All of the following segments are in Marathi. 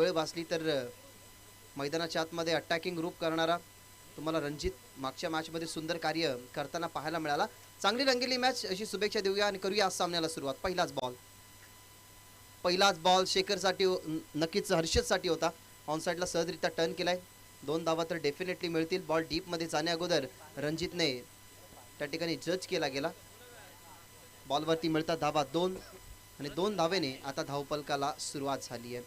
वेळ वाचली तर मैदानाच्या आतमध्ये अटॅकिंग ग्रुप करणारा तुम्हाला रणजित मागच्या मॅचमध्ये सुंदर कार्य करताना पाहायला मिळाला. चांगली रंगलेली मॅच अशी शुभेच्छा देऊया आणि करूया आज सामन्याला सुरुवात. पहिलाच बॉल शेखरसाठी नक्कीच हर्षदसाठी होता. ऑनसाईडला सहजरित्या टर्न केलाय. 2 धावा तर डेफिनेटली मिळतील. बॉल डीपमध्ये जाण्या अगोदर रणजितने त्या ठिकाणी जज केला गेला. बॉलवरती मिळतात धावा 2 आणि 2 धावेने आता धावपलकाला सुरुवात झाली आहे.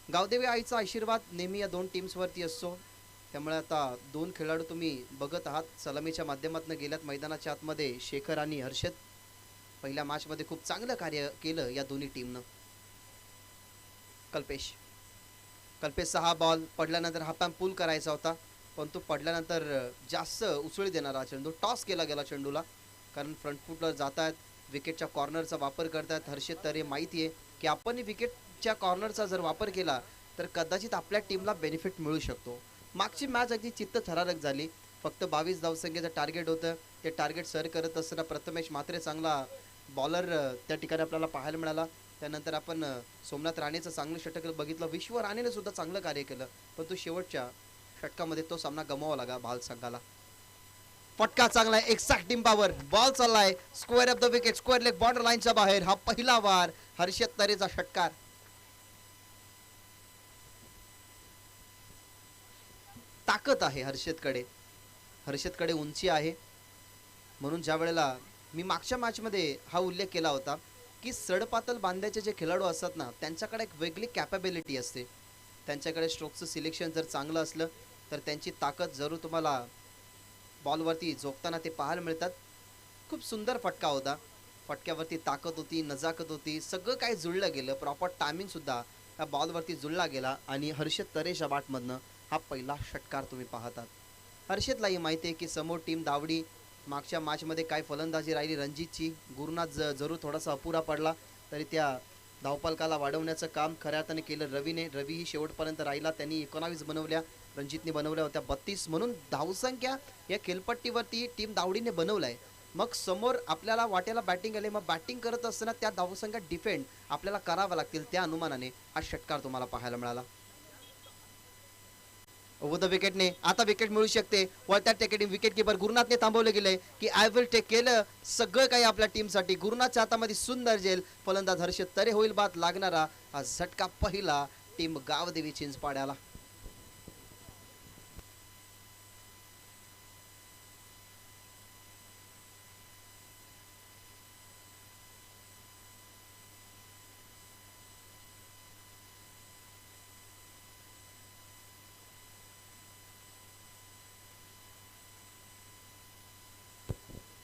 गावदेवी आईचा आशीर्वाद नेहमी या 2 टीम्सवरती असतो. त्यामुळे आता 2 खेळाडू तुम्ही बघत आहात. सलामीच्या माध्यमातून गेल्यात मैदानाच्या आतमध्ये शेखर आणि हर्षद. पहिल्या मॅचमध्ये खूप चांगलं कार्य केलं या दोन्ही टीमनं. कल्पेशचा हा बॉल पडल्यानंतर हाफॅम पूल करायचा होता, पण तो पडल्यानंतर जास्त उसळी देणारा चेंडू टॉस केला गेला चेंडूला. कारण फ्रंट फुटवर जात आहेत, विकेटच्या कॉर्नरचा वापर करतात हर्षद. तर हे माहिती आहे की आपण विकेटच्या कॉर्नरचा जर वापर केला तर कदाचित आपल्या टीमला बेनिफिट मिळू शकतो. मागची मॅच अगदी चित्तथरारक झाली. फक्त 22 धावसंख्येचं टार्गेट होतं. ते टार्गेट सर करत असताना प्रथमेश म्हात्रे चांगला बॉलर त्या ठिकाणी आपल्याला पाहायला मिळाला. त्यानंतर आपण सोमनाथ राणेचं चांगलं षटक बघितलं. विश्व राणेने सुद्धा चांगलं कार्य केलं, पण तो शेवटच्या षटकामध्ये तो सामना गमवावा लागला भाल संघाला. फटका चांगला आहे, एक्झॅक्ट टिंबावर बॉल चाललाय square of the wicket, square leg border लाईनच्या बाहेर. हा पहिला वार हर्षद तरेचा षटकार. ताकद आहे हर्षदकडे उंची आहे. म्हणून ज्या वेळेला मी मागच्या मॅचमध्ये हा उल्लेख केला होता की सडपातल बांध्याचे जे खेळाडू असतात ना, त्यांच्याकडे एक वेगळी कॅपेबिलिटी असते. त्यांच्याकडे स्ट्रोकचं सिलेक्शन जर चांगलं असलं तर त्यांची ताकद जरूर तुम्हाला बॉलवरती झोपताना ते पाहायला मिळतात. खूप सुंदर फटका होता. फटक्यावरती ताकद होती, नजाकत होती, सगळं काही जुळलं गेलं. प्रॉपर टायमिंग सुद्धा या बॉलवरती जुळला गेला आणि हर्षद तरेच्या बॅटमधनं हा पहिला षटकार तुम्ही पाहतात. हर्षदलाही माहिती आहे की समोर टीम दावडी. मागच्या मॅचमध्ये काय फलंदाजी राहिली रणजितची. गुरुनाथ जरूर थोडासा अपुरा पडला तरी त्या धावपलकाला वाढवण्याचं काम खऱ्या अर्थाने केलं रवीने. रवीही शेवटपर्यंत राहिला. त्यांनी 19 बनवल्या, रणजितने बनवल्या होत्या 32. म्हणून धावसंख्या या खेळपट्टीवरती टीम दावडीने बनवलाय. मग समोर आपल्याला वाट्याला बॅटिंग आले, मग बॅटिंग करत असताना त्या धावसंख्या डिफेंड आपल्याला करावा लागतील. त्या अनुमानाने हा षटकार तुम्हाला पाहायला मिळाला. ओव्हर द विकेटने आता विकेट मिळू शकते. वळत्या टेकेटिंग विकेट किपर गुरुनाथने थांबवले गेले की आय विल टेक. केलं सगळं काही आपल्या टीमसाठी. गुरुनाथच्या हातामध्ये सुंदर जेल. फलंदाज हर्षद तरे होईल बाद लागणारा हा झटका पहिला टीम गावदेवी चिंचपाड्याला.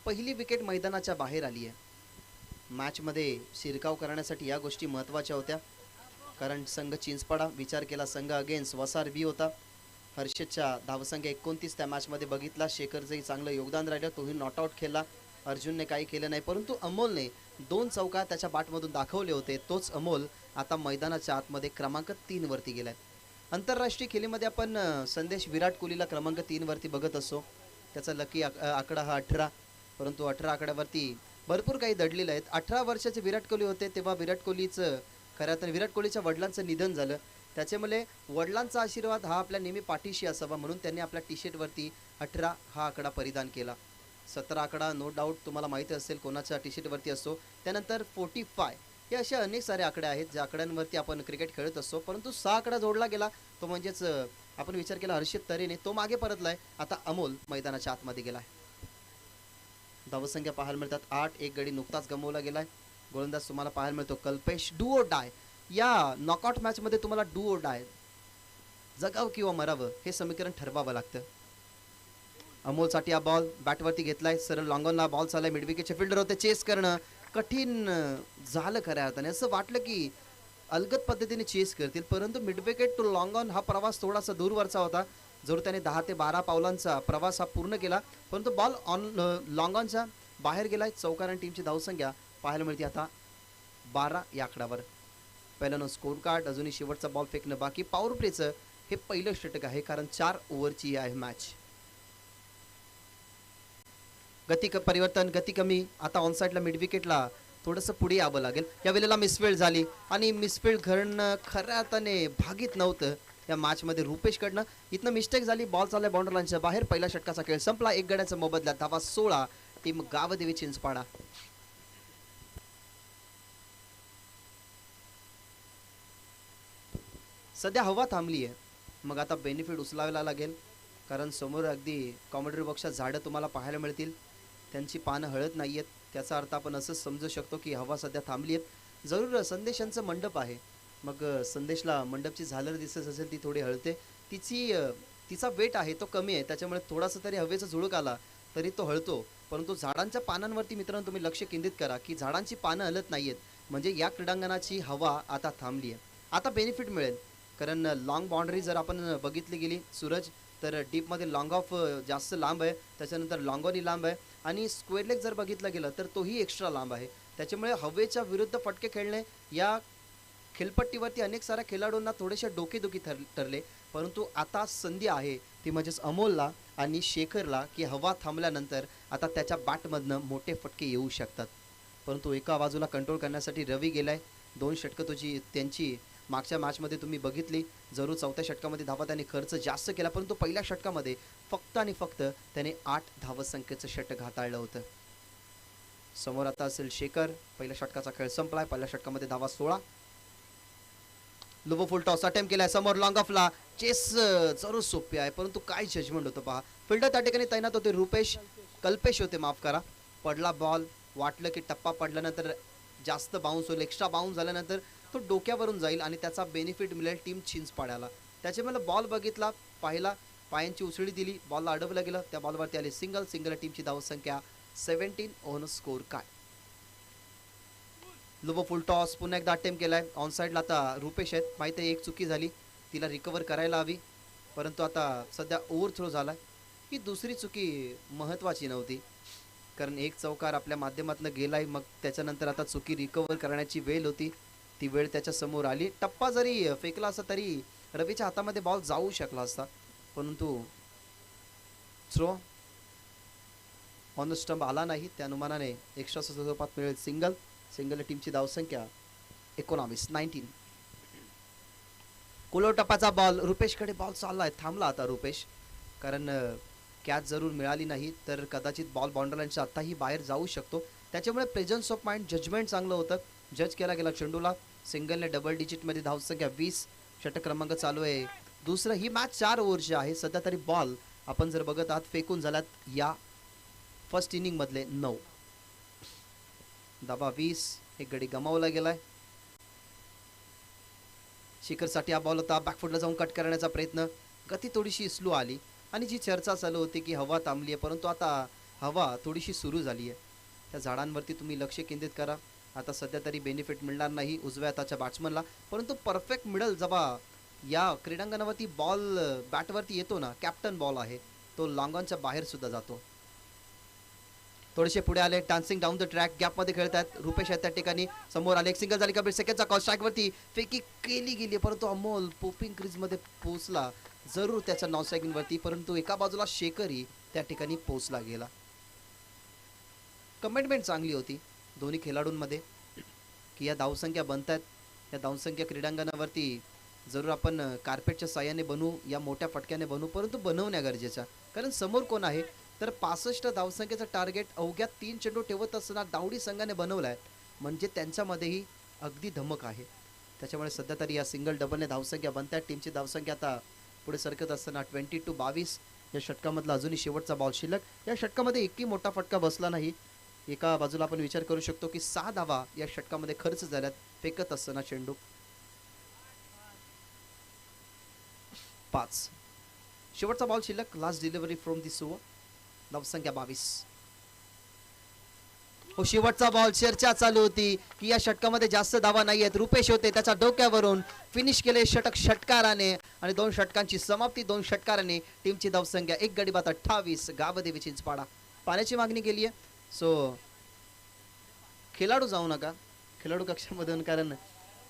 पहिली विकेट मैदानाच्या बाहेर आली आहे. मॅचमध्ये शिरकाव करण्यासाठी या गोष्टी महत्त्वाच्या होत्या. कारण संघ चिंचपाडा विचार केला संघ अगेन्स्ट वसार बी होता. हर्षदच्या धावसंख्या 29 त्या मॅचमध्ये बघितला. शेखरचंही चांगलं योगदान राहिलं, तोही नॉट आउट खेळला. अर्जुनने काही केलं नाही, परंतु अमोलने 2 चौका त्याच्या बॅटमधून दाखवले होते. तोच अमोल आता मैदानाच्या आतमध्ये क्रमांक 3 वरती गेलाय. आंतरराष्ट्रीय खेळीमध्ये आपण संदेश विराट कोहलीला क्रमांक 3 वरती बघत असतो. त्याचा लकी आकडा हा 18, परंतु 18 आकड्यावरती भरपूर काही दडलेलं आहेत. 18 वर्षाचे विराट कोहली होते तेव्हा विराट कोहलीचं खरं तर विराट कोहलीच्या वडिलांचं निधन झालं. त्याच्यामुळे वडिलांचा आशीर्वाद हा आपल्या नेहमी पाठीशी असावा म्हणून त्यांनी आपल्या टी शर्टवरती 18 हा आकडा परिधान केला. 17 आकडा नो डाऊट तुम्हाला माहिती असेल कोणाच्या टी शर्टवरती असतो. त्यानंतर 45 हे असे अनेक सारे आकडे आहेत ज्या आकड्यांवरती आपण क्रिकेट खेळत असतो. परंतु 6 आकडा जोडला गेला तो म्हणजेच आपण विचार केला हर्षद तरेने, तो मागे परतलाय. आता अमोल मैदानाच्या आतमध्ये गेलाय. धावसंख्या पाहायला मिळतात 8. एक गडी नुकताच गमवला गेलाय. गोलंदाज तुम्हाला पाहायला मिळतो कल्पेश. डू और डाय या नॉकआउट मॅचमध्ये तुम्हाला डू और डाय जगाव किंवा मरावं हे समीकरण ठरवावं लागतं. अमोलसाठी हा बॉल बॅटवरती घेतलाय. सरळ लॉंगॉनला बॉल चाललाय. मिडविकेटचे फिल्डर होते. चेस करणं कठीण झालं खऱ्या अर्थाने. असं वाटलं की अलगद पद्धतीने चेस करतील, परंतु मिडविकेट टू लॉंगॉन हा प्रवास थोडासा दूरवरचा होता. जरूर त्याने 10 ते 12 पावलांचा प्रवास हा पूर्ण केला, परंतु बॉल ऑन लॉंगॉनच्या बाहेर गेलाय. चौकारण टीमची धावसंख्या पाहायला मिळते आता 12 या आकड्यावर. पहिल्यानं स्कोर कार्ड अजूनही शेवटचा बॉल फेकणं बाकी. पॉवर प्लेचं हे पहिलं षटक आहे कारण 4 ओव्हरची आहे मॅच. गती परिवर्तन, गती कमी. आता ऑन साईडला मिड विकेटला थोडंसं पुढे यावं लागेल. या वेळेला मिसफील्ड झाली आणि मिसफील्ड घडणं खऱ्या अर्थाने भागीत नव्हतं या मॅचमध्ये रुपेशकडनं. इथनं मिस्टेक झाली, बॉल चाललाय बाउंड्री लाईनच्या बाहेर. पहिल्या षटकाचा खेळ संपला. एक गड्याचा मोबदला, धावा 16, टीम गावदेवी चिंचपाडा. सध्या हवा थांबली आहे, मग आता बेनिफिट उचलायला लागेल, कारण समोर अगदी कॉमेंट्री बॉक्सच्या झाडं तुम्हाला पाहायला मिळतील, त्यांची पानं हळत नाही आहेत. त्याचा अर्थ आपण असंच समजू शकतो की हवा सध्या थांबली आहे. जरूर संदेशांचं मंडप आहे, मग संदेशला मंडपची झालर दिसत असेल ती थोडी हळते. तिचा वेट आहे तो कमी आहे, त्याच्यामुळे थोडासा तरी हवेचा झुळूक आला तरी तो हळतो. परंतु झाडांच्या पानांवरती मित्रांनो तुम्ही लक्ष केंद्रित करा की झाडांची पानं हलत नाही आहेत, म्हणजे या क्रीडांगणाची हवा आता थांबली आहे. आता बेनिफिट मिळेल, कारण लॉंग बाउंड्री जर आपण बघितली गेली सूरज, तर डीपमध्ये लॉंग ऑफ जास्त लांब आहे, त्याच्यानंतर लॉंगॉनी लांब आहे, आणि स्क्वेअर लेग जर बघितलं गेलं तर तोही एक्स्ट्रा लांब आहे. त्याच्यामुळे हवेच्या विरुद्ध फटके खेळणे या खेळपट्टीवरती अनेक साऱ्या खेळाडूंना थोडेसे डोकेदुखी ठरले. परंतु आता संधी आहे ती म्हणजेच अमोलला आणि शेखरला की हवा थांबल्यानंतर आता त्याच्या बॅटमधनं मोठे फटके येऊ शकतात. परंतु एका बाजूला कंट्रोल करण्यासाठी रवी गेलाय. 2 षटकं त्यांची मागच्या मॅचमध्ये तुम्ही बघितली. जरूर चौथ्या षटकामध्ये धावा त्याने खर्च जास्त केला, परंतु पहिल्या षटकामध्ये फक्त आणि फक्त त्याने 8 धावसंख्येचं षटक हाताळलं होतं. समोर आता असेल शेखर. पहिल्या षटकाचा खेळ संपलाय. पहिल्या षटकामध्ये धावा 16. लोबो फुल टॉस अटेम्प्ट केलाय. समोर लॉंग ऑफला चेस जरूर सोपी आहे, परंतु काय जजमेंट होतं पहा. फिल्डर त्या ठिकाणी तैनात होते. कल्पेश होते, माफ करा. पडला बॉल, वाटलं की टप्पा पडल्यानंतर जास्त बाउन्स होईल, एक्स्ट्रा बाउन्स झाल्यानंतर तो डोक्यावरून जाईल आणि त्याचा बेनिफिट मिळेल टीम चिंचपाड्याला. त्याच्यामुळे बॉल बघितला, पाहिला, पायांची उसळी दिली, बॉलला अडवलं गेलं, त्या बॉलवरती आले सिंगल. टीमची धावसंख्या 17 ऑन स्कोर. काय लोबो फुल टॉस पुन्हा एकदा अटेम्प्ट केलाय. ऑन साईडला आता रुपेश आहेत. माहिती आहे एक चुकी झाली, तिला रिकवर करायला हवी, परंतु आता सध्या ओव्हरथ्रो झालाय. ही दुसरी चुकी महत्त्वाची नव्हती, कारण एक चौकार आपल्या माध्यमातून गेलाय, मग त्याच्यानंतर आता चुकी रिकवर करण्याची वेळ होती, ती वेळ त्याच्या समोर आली. टप्पा जरी फेकला असता तरी रवीच्या हातामध्ये बॉल जाऊ शकला असता, परंतु थ्रो ऑन स्टंप आला नाही. त्या अनुमानाने एक्स्ट्रा स्वरूपात मिळेल सिंगल. टीमची धावसंख्या 19. कुलो टप्पाचा बॉल रुपेशकडे, बॉल चाललाय, थांबला आता रुपेश, कारण कॅच जरूर मिळाली नाही तर कदाचित बॉल बाउंड्री लाईनच्या आत्ताही बाहेर जाऊ शकतो. त्याच्यामुळे प्रेझन्स ऑफ माइंड, जजमेंट चांगलं होतं. जज केला गेला चेंडूला. सिंगलने डबल डिजिटमध्ये धावसंख्या 20. षटक क्रमांक चालू आहे दुसरं. ही मॅच 4 ओव्हरची आहे सध्या तरी. बॉल आपण जर बघत आहात फेकून झाल्यात या फर्स्ट इनिंग मधले 9. धावा 20. एक गडी गमावला गेलाय. शिखरसाठी हा बॉल होता. बॅकफुटला जाऊन कट करण्याचा प्रयत्न, गती थोडीशी स्लो आली आणि जी चर्चा चालू होती की हवा थांबली आहे, परंतु आता हवा थोडीशी सुरू झाली आहे. त्या झाडांवरती तुम्ही लक्ष केंद्रित करा. आता सध्या तरी बेनिफिट मिळणार नाही उजव्या हाताच्या बॅट्समनला, परंतु परफेक्ट मिडल जेव्हा या क्रीडांगणावरती बॉल बॅटवरती येतो ना, कॅप्टन बॉल आहे तो लॉंगॉनच्या बाहेर सुद्धा जातो. थोडेसे पुढे आले, डान्सिंग डाऊन द ट्रॅक, गॅपमध्ये खेळत आहेत. रुपेश आहेत त्या ठिकाणी. समोर आले, एक सिंगल झाली का सेकंडचा कॉल. स्ट्राईकवरती फेकी केली गेली, परंतु अमोल पोपिंग क्रीजमध्ये पोहोचला जरूर त्याच्या नॉन स्ट्रायकिंगवरती, परंतु एका बाजूला शेखरही त्या ठिकाणी पोहोचला गेला. कमिटमेंट चांगली होती दोन्ही खेळाडूंमध्ये की या धावसंख्या बनतात. या धावसंख्या क्रीडांगणावरती जरूर आपण कार्पेटच्या साह्याने बनवू, या मोठ्या फटक्याने बनवू, परंतु बनवण्या गरजेच्या, कारण समोर कोण आहे तर 65 धावसंख्येचा टार्गेट अवघ्या 3 चेंडू ठेवत असताना दावडी संघाने बनवलाय, म्हणजे त्यांच्यामध्येही अगदी धमक आहे. त्याच्यामुळे सध्या तरी या सिंगल डबलने धावसंख्या बनतात. टीमची धावसंख्या आता पुढे सरकत असताना 20-22. या षटकामधला अजूनही शेवटचा बॉल शिल्लक. या षटकामध्ये एकही मोठा फटका बसला नाही. एका बाजूला आपण विचार करू शकतो की 6 धावा या षटकामध्ये खर्च झाल्यात फेकत असताना चेंडू. 5. शेवटचा बॉल शिल्लक. Last delivery from this over. धावसंख्या 22. हो, शेवटचा बॉल. चर्चा चालू होती की या षटकामध्ये जास्त धावा नाही आहेत. रुपेश होते, त्याच्या डोक्यावरून फिनिश केले षटकाराने आणि 2 षटकांची समाप्ती 2 षटकाराने. टीमची धावसंख्या 1 गडी बाद 28. गावदेवी चिंचपाडा. पाण्याची मागणी केली आहे, सो खेळाडू जाऊ नका खेळाडू कक्षामधून, कारण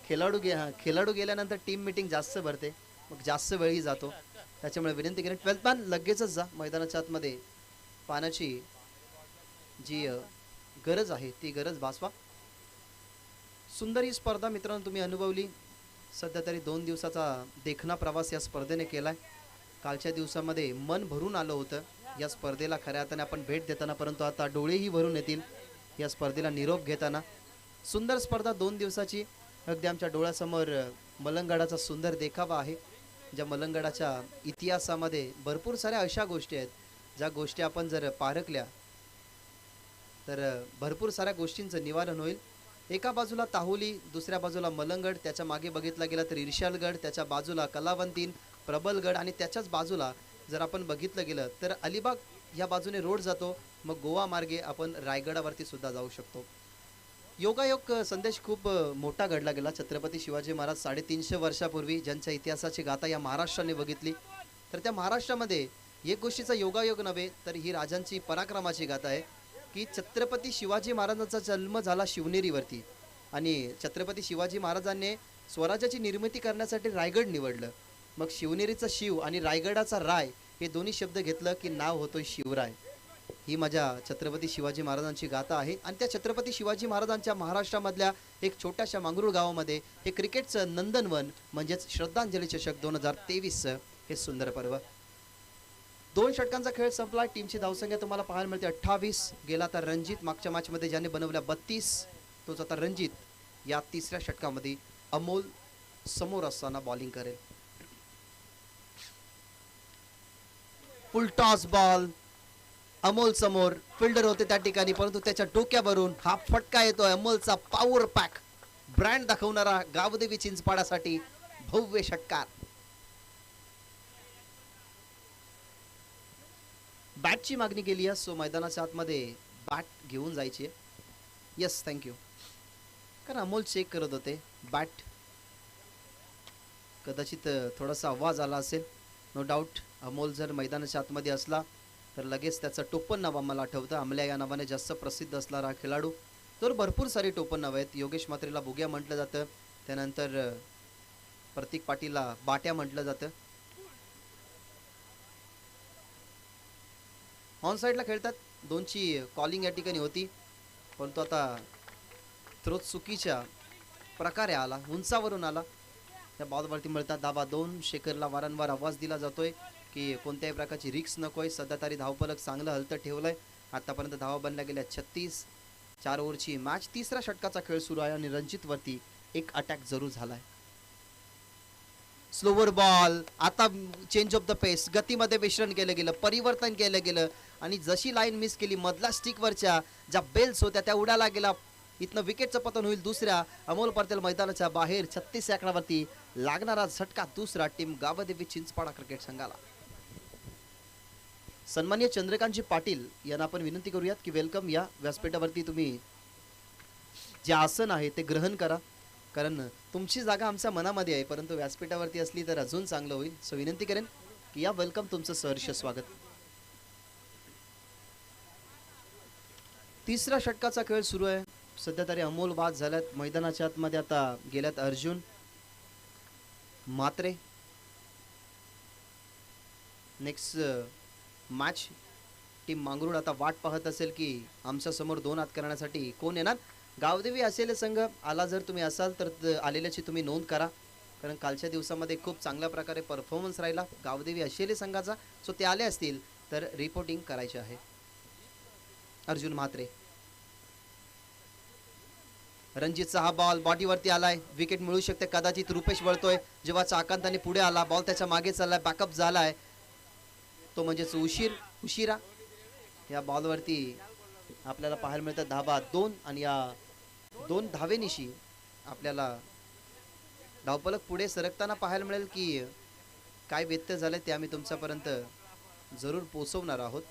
खेळाडू गेल्यानंतर टीम मीटिंग जास्त भरते, मग जास्त वेळही जातो. त्याच्यामुळे विनंती करेन 12th मॅन लगेचच जा मैदानाच्या आतमध्ये. पाण्याची जी गरज आहे ती गरज भासवा. सुंदर ही स्पर्धा मित्रांनो तुम्ही अनुभवली. सध्या तरी 2 दिवसाचा देखणा प्रवास या स्पर्धेने केलाय. कालच्या दिवसामध्ये मन भरून आलं होतं या स्पर्धेला खऱ्या अर्थाने आपण भेट देताना, परंतु आता डोळेही भरून येतील या स्पर्धेला निरोप घेताना. सुंदर स्पर्धा 2 दिवसाची. अगदी आमच्या डोळ्यासमोर मलंगडाचा सुंदर देखावा आहे. ज्या मलंगडाच्या इतिहासामध्ये भरपूर साऱ्या अशा गोष्टी आहेत ज्या गोष्टी आपण जर पारखल्या तर भरपूर साऱ्या गोष्टींचं निवारण होईल. एका बाजूला ताहुली, दुसऱ्या बाजूला मलंगड, त्याच्या मागे बघितला गेला तर इर्शालगड, त्याच्या बाजूला कलावंतीन, प्रबलगड आणि त्याच्याच बाजूला जर आपण बघितलं गेलं तर अलिबाग या बाजूने रोड जातो. मग गोवा मार्गे आपण रायगडावरती सुद्धा जाऊ शकतो. योगायोग संदेश खूप मोठा घडला गेला. छत्रपती शिवाजी महाराज 350 वर्षापूर्वी ज्यांच्या इतिहासाची गाथा या महाराष्ट्राने बघितली, तर त्या महाराष्ट्रामध्ये एक गोष्टीचा योगायोग नव्हे तर ही राजांची पराक्रमाची गाथा आहे की छत्रपती शिवाजी महाराजांचा जन्म झाला शिवनेरीवरती आणि छत्रपती शिवाजी महाराजांनी स्वराज्याची निर्मिती करण्यासाठी रायगड निवडलं. मग शिवनेरीचा शिव आणि रायगडाचा राय हे दोन्ही शब्द घेतलं की नाव होतं शिवराय. ही माझ्या छत्रपती शिवाजी महाराजांची गाथा आहे. आणि त्या छत्रपती शिवाजी महाराजांच्या महाराष्ट्रामधल्या एक छोट्याशा मांगरूळ गावामध्ये हे क्रिकेटचं नंदनवन म्हणजेच श्रद्धांजली चषक 2023 हे सुंदर पर्व. 2 षटकांचा खेळ संपला. टीमची धावसंख्या तुम्हाला पाहायला मिळते 28. गेला तर रणजित मागच्या मॅचमध्ये ज्याने बनवल्या 32, तोच आता रणजित या तिसऱ्या षटकामध्ये अमोल समोर असताना बॉलिंग करेल. फुल टॉस बॉल. अमोल समोर फिल्डर होते त्या ठिकाणी, परंतु त्याच्या डोक्यावरून हा फटका येतोय. अमोलचा पॉवर पॅक ब्रँड दाखवणारा गावदेवी चिंचपाडासाठी भव्य षटकार. बॅटची मागणी केली आहे, सो मैदानाच्या आतमध्ये बॅट घेऊन जायची. Yes, thank you. कारण अमोल चेक करत होते बॅट. कदाचित थोडासा आवाज आला असेल. नो डाऊट अमोल जर मैदानाच्या आतमध्ये असला तर लगेच त्याचं टोपण नाव आम्हाला आठवतं. अमल्या या नावाने जास्त प्रसिद्ध असणारा खेळाडू. तर भरपूर सारी टोपण नावं आहेत. योगेश म्हात्रेला बुग्या म्हटलं जातं, त्यानंतर प्रतीक पाटीलला बाट्या म्हटलं जातं. ऑन साईडला खेळतात. 2ची कॉलिंग या ठिकाणी होती, परंतु आता थ्रो चुकीच्या प्रकारे आला, उंचावरून आला. त्या बॉलवरती मिळतात धावा 2. शेखरला वारंवार आवाज दिला जातोय की कोणत्याही प्रकारची रिक्स नकोय. सध्या तरी धावफलक चांगलं हलतं ठेवलंय. आतापर्यंत धावा बनल्या गेल्या 36. 4 ओव्हरची मॅच. तिसऱ्या षटकाचा खेळ सुरू आहे आणि रणजितवरती एक अटॅक जरूर झालाय. Slower ball. आता चेंज ऑफ द पेस, गतीमध्ये मिश्रण केलं गेलं, परिवर्तन केलं गेलं आणि जशी लाईन मिस केली मधल्या स्टिकवरच्या ज्या बेल्स होत्या त्या उडाला गेला. इथनं विकेटचं पतन होईल. दुसऱ्या अमोल पटेल मैदानाच्या बाहेर. 36 आकड्यावरती लागणारा झटका दुसरा टीम गावदेवी चिंचपाडा क्रिकेट संघाला. सन्माननीय चंद्रकांतजी पाटील यांना आपण विनंती करूयात की वेलकम. या व्यासपीठावरती तुम्ही जे आसन आहे ते ग्रहण करा, कारण तुमची जागा आमच्या मनामध्ये आहे, परंतु व्यासपीठावरती असली तर अजून चांगलं होईल. सो विनंती करेन की या वेलकम, तुमचं सहर्ष स्वागत. तिसऱ्या षटकाचा खेळ सुरू आहे. सध्या तरी अमोल बाद झाल्यात. मैदानाच्या आतमध्ये आता गेल्यात Arjun Mhatre. Next match team Mangrul आता वाट पाहत असेल की आमच्या समोर 2 हात करण्यासाठी कोण येणार. गावदेवी असेल संघ आला. जर तुम्ही असाल तर आलेल्याची तुम्ही नोंद करा, कारण कालच्या दिवसामध्ये खूप चांगल्या प्रकारे परफॉर्मन्स राहिला गावदेवी असेल संघाचा. सो ते आले असतील तर रिपोर्टिंग करायचे आहे. अर्जुन म्हात्रे. रणजितचा हा बॉल बॉडीवरती आलाय. विकेट मिळू शकते कदाचित. रुपेश वळतोय जेव्हा आकांताने पुढे आला. बॉल त्याच्या मागे चाललाय. बॅकअप झालाय तो म्हणजेच उशिरा. या बॉलवरती आपल्याला पाहायला मिळतात धावा 2 आणि या 2 धावेनिशी आपल्याला धावफलक पुढे सरकताना पाहायला मिळेल की काय व्यत्यय झाले ते आम्ही तुमच्यापर्यंत जरूर पोहोचवणार आहोत.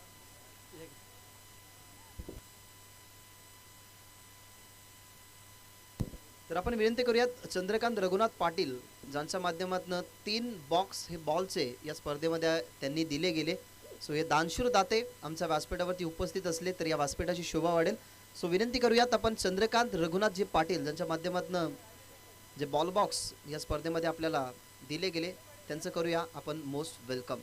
तर आपण विनंती करूयात चंद्रकांत रघुनाथ पाटील ज्यांच्या माध्यमातून 3 बॉक्स हे बॉलचे या स्पर्धेमध्ये त्यांनी दिले गेले. सो हे दानशूर दाते आमच्या व्यासपीठावरती उपस्थित असले तर या व्यासपीठाची शोभा वाढेल. सो विनंती करूयात आपण चंद्रकांत रघुनाथजी पाटील ज्यांच्या माध्यमातून जे बॉल बॉक्स या स्पर्धेमध्ये आपल्याला दिले गेले त्यांचं करूया आपण मोस्ट वेलकम.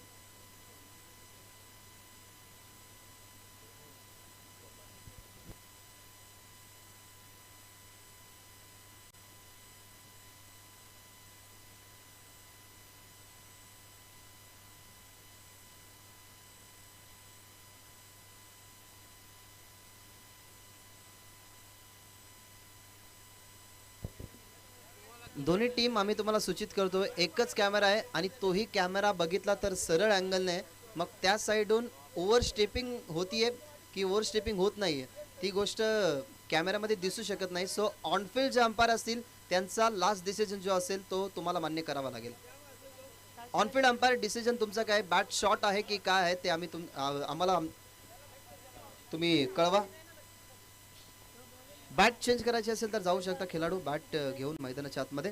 दोन्ही टीम आम्ही तुम्हाला सूचित करतो, एकच कॅमेरा आहे आणि तोही कॅमेरा बघितला तर सरळ अँगलने, मग त्या साईडून ओव्हर स्टेपिंग होतीये की ओव्हर स्टेपिंग होत नाहीये ती गोष्ट कॅमेऱ्यामध्ये दिसू शकत नाही. सो ऑनफिल्ड जे अंपायर असतील त्यांचा लास्ट डिसिजन जो असेल तो तुम्हाला मान्य करावा लागेल. ऑनफिल्ड अंपायर डिसिजन तुमचा काय, बॅट शॉट आहे की काय आहे ते आम्हाला तुम्ही कळवा. बॅट चेंज करायची असेल तर जाऊ शकता खेळाडू बॅट घेऊन मैदानाच्या आतमध्ये.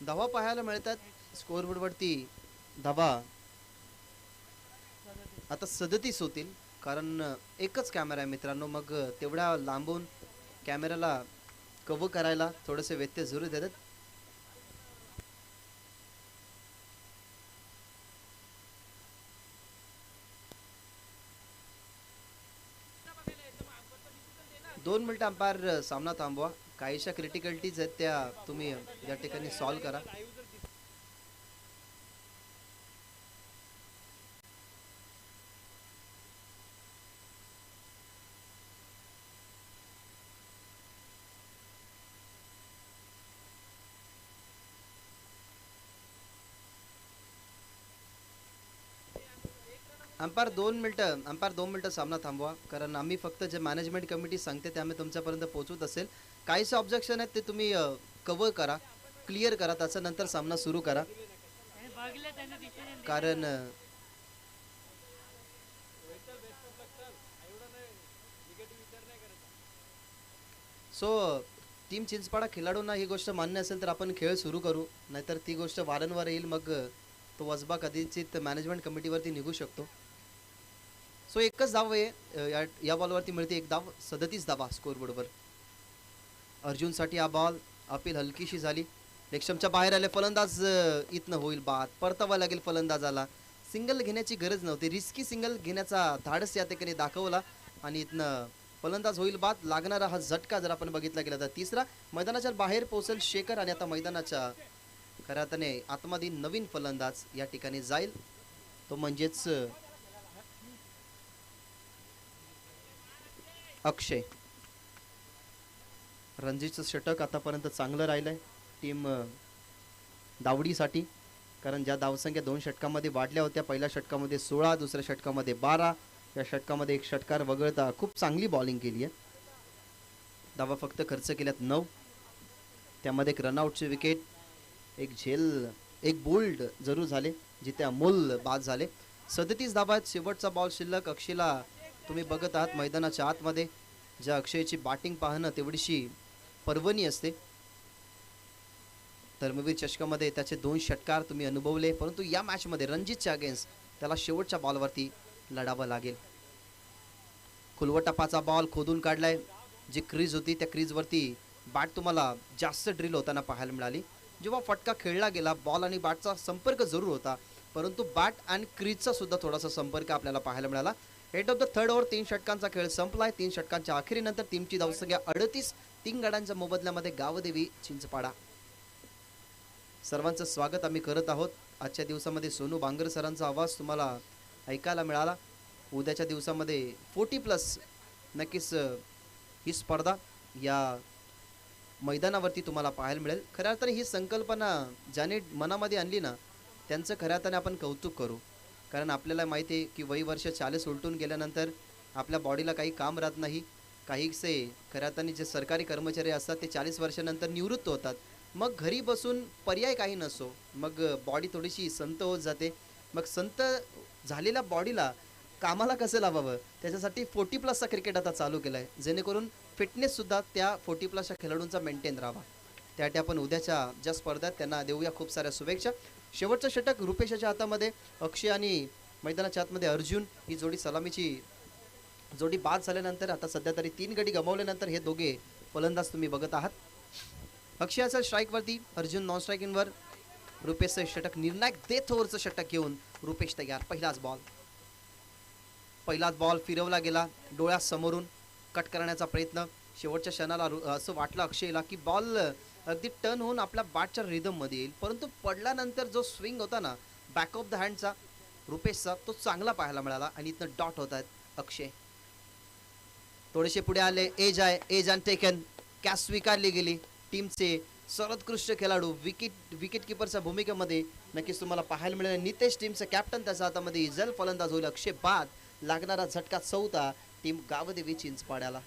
धावा पाहायला मिळतात स्कोअरबोर्ड वरती. धावा आता 37 होतील कारण एकच कॅमेरा आहे मित्रांनो, मग तेवढ्या लांबून कॅमेऱ्याला कव्हर करायला थोडेसे व्यत्यय जरूर देतात. दोन मिनिटं अंपायर सामना थांबवा. काहीशा क्रिटिकलिटीज आहेत त्या तुम्ही या ठिकाणी सॉल्व्ह करा. अंपायर 2 मिनिटं सामना थांबवा, कारण आम्ही फक्त जे मॅनेजमेंट कमिटी सांगते ते आम्ही तुमच्यापर्यंत पोहोचवत असेल. काहीसे ऑब्जेक्शन आहेत ते तुम्ही कव्हर करा, क्लिअर करा, त्याच्यानंतर सामना सुरू करा. कारण सो टीम चिंचपाडा खेळाडूंना ही गोष्ट मान्य असेल तर आपण खेळ सुरू करू, नाहीतर ती गोष्ट वारंवार येईल, मग तो वसबा कदाचित मॅनेजमेंट कमिटीवरती निघू शकतो. सो एकच धाव आहे या बॉलवरती मिळते, एक धाव. 37 धावा स्कोअरबोर्डवर. अर्जुनसाठी हा बॉल अपील हलकीशी झाली, रेक्षमच्या बाहेर आले. फलंदाज इथनं होईल बाद, परतावा लागेल फलंदाजाला. सिंगल घेण्याची गरज नव्हती, रिस्की सिंगल घेण्याचा धाडस या ठिकाणी दाखवला आणि इथनं फलंदाज होईल बाद. लागणारा हा झटका जर आपण बघितला गेला तर तिसरा. मैदानाच्या बाहेर पोहोचेल शेखर आणि आता मैदानाच्या खऱ्या अर्थाने आतमध्ये नवीन फलंदाज या ठिकाणी जाईल, तो म्हणजेच अक्षय. रणजीतचं षटक आतापर्यंत चांगलं राहिलंय टीम दावडीसाठी, कारण ज्या धावसंख्या 2 षटकामध्ये वाढल्या होत्या, पहिल्या षटकामध्ये 16, दुसऱ्या षटकामध्ये 12, या षटकामध्ये एक षटकार वगळता खूप चांगली बॉलिंग केली आहे. धावा फक्त खर्च केल्यात 9, त्यामध्ये एक रनआउटची विकेट, एक झेल, एक बोल्ड जरूर झाले जिथे अमोल बाद झाले. 37 धावा आहेत, शेवटचा बॉल शिल्लक. अक्षयला तुम्ही बघत आहात मैदानाच्या आतमध्ये, ज्या अक्षयची बॅटिंग पाहणं तेवढीशी पर्वणी असते. धर्मवीर चषकामध्ये त्याचे 2 षटकार तुम्ही अनुभवले, परंतु या मॅचमध्ये रणजितच्या अगेन्स्ट त्याला शेवटच्या बॉलवरती लढावं लागेल. खुलवटापाचा बॉल खोदून काढलाय, जी क्रीज होती त्या क्रीजवरती बॅट तुम्हाला जास्त ड्रिल होताना पाहायला मिळाली. जेव्हा फटका खेळला गेला, बॉल आणि बॅटचा संपर्क जरूर होता, परंतु बॅट आणि क्रीजचा सुद्धा थोडासा संपर्क आपल्याला पाहायला मिळाला. Eight of the third over 3 षटकांचा खेळ संपलाय. 3 षटकांच्या अखेरीनंतर टीमची धावसंख्या 38, 3 गड्यांच्या मोबदल्यामध्ये गावदेवी चिंचपाडा. सर्वांचं स्वागत आम्ही करत आहोत. आजच्या दिवसामध्ये सोनू बांगर सरांचा आवाज तुम्हाला ऐकायला मिळाला. उद्याच्या दिवसामध्ये 40+ नक्कीच ही स्पर्धा या मैदानावरती तुम्हाला पाहायला मिळेल. खऱ्या अर्थाने ही संकल्पना ज्याने मनामध्ये आणली ना, त्यांचं खऱ्या अर्थाने आपण कौतुक करू, कारण आपल्याला माहिती आहे की वर्ष 40 उलटून गेल्यानंतर आपल्या बॉडीला काही काम राहत नाही. काहीसे खऱ्या अर्थाने जे सरकारी कर्मचारी असतात ते 40 वर्षानंतर निवृत्त होतात, मग घरी बसून पर्याय काही नसो, मग बॉडी थोडीशी संत होत जाते. मग संत झालेल्या बॉडीला कामाला कसं लावावं, त्याच्यासाठी 40+ क्रिकेट आता चालू केलं आहे, जेणेकरून फिटनेससुद्धा त्या 40+ खेळाडूंचा मेंटेन राहावा. त्यासाठी आपण उद्याच्या ज्या स्पर्धेत त्यांना देऊया खूप साऱ्या शुभेच्छा. शेवटचं षटक रुपेशाच्या हातामध्ये, अक्षय आणि मैदानाच्या आतमध्ये अर्जुन ही जोडी, सलामीची जोडी बाद झाल्यानंतर आता सध्या तरी 3 गडी गमावल्यानंतर हे दोघे फलंदाज तुम्ही बघत आहात. अक्षयाचं स्ट्राईकवरती, अर्जुन नॉन स्ट्राईकिंगवर. रुपेशचं षटक निर्णायक डेथ ओव्हरचं षटक घेऊन रुपेश तयार. पहिलाच बॉल फिरवला गेला, डोळ्यासमोरून कट करण्याचा प्रयत्न. शेवटच्या क्षणाला असं वाटलं अक्षयला की बॉल अगदी टर्न होऊन आपल्या बॅटच्या रिदममध्ये येईल, परंतु पडल्यानंतर जो स्विंग होता ना बॅक ऑफ द हँडचा, रुपेशचा तो चांगला पाहायला मिळाला आणि इथनं डॉट होत आहेत अक्षय. थोडेसे पुढे आले, एज आहे, एज अँड टेकन, कॅच स्वीकारली गेली. टीमचे सर्वोत्कृष्ट खेळाडू विकेट किपरच्या भूमिकेमध्ये नक्कीच तुम्हाला पाहायला मिळेल. नितेश टीमचा कॅप्टन, त्याच्या हातामध्ये इजल फलंदाज होईल. अक्षय बाद, लागणारा झटका चौथा टीम गावदेवी चिंचपाड्याला.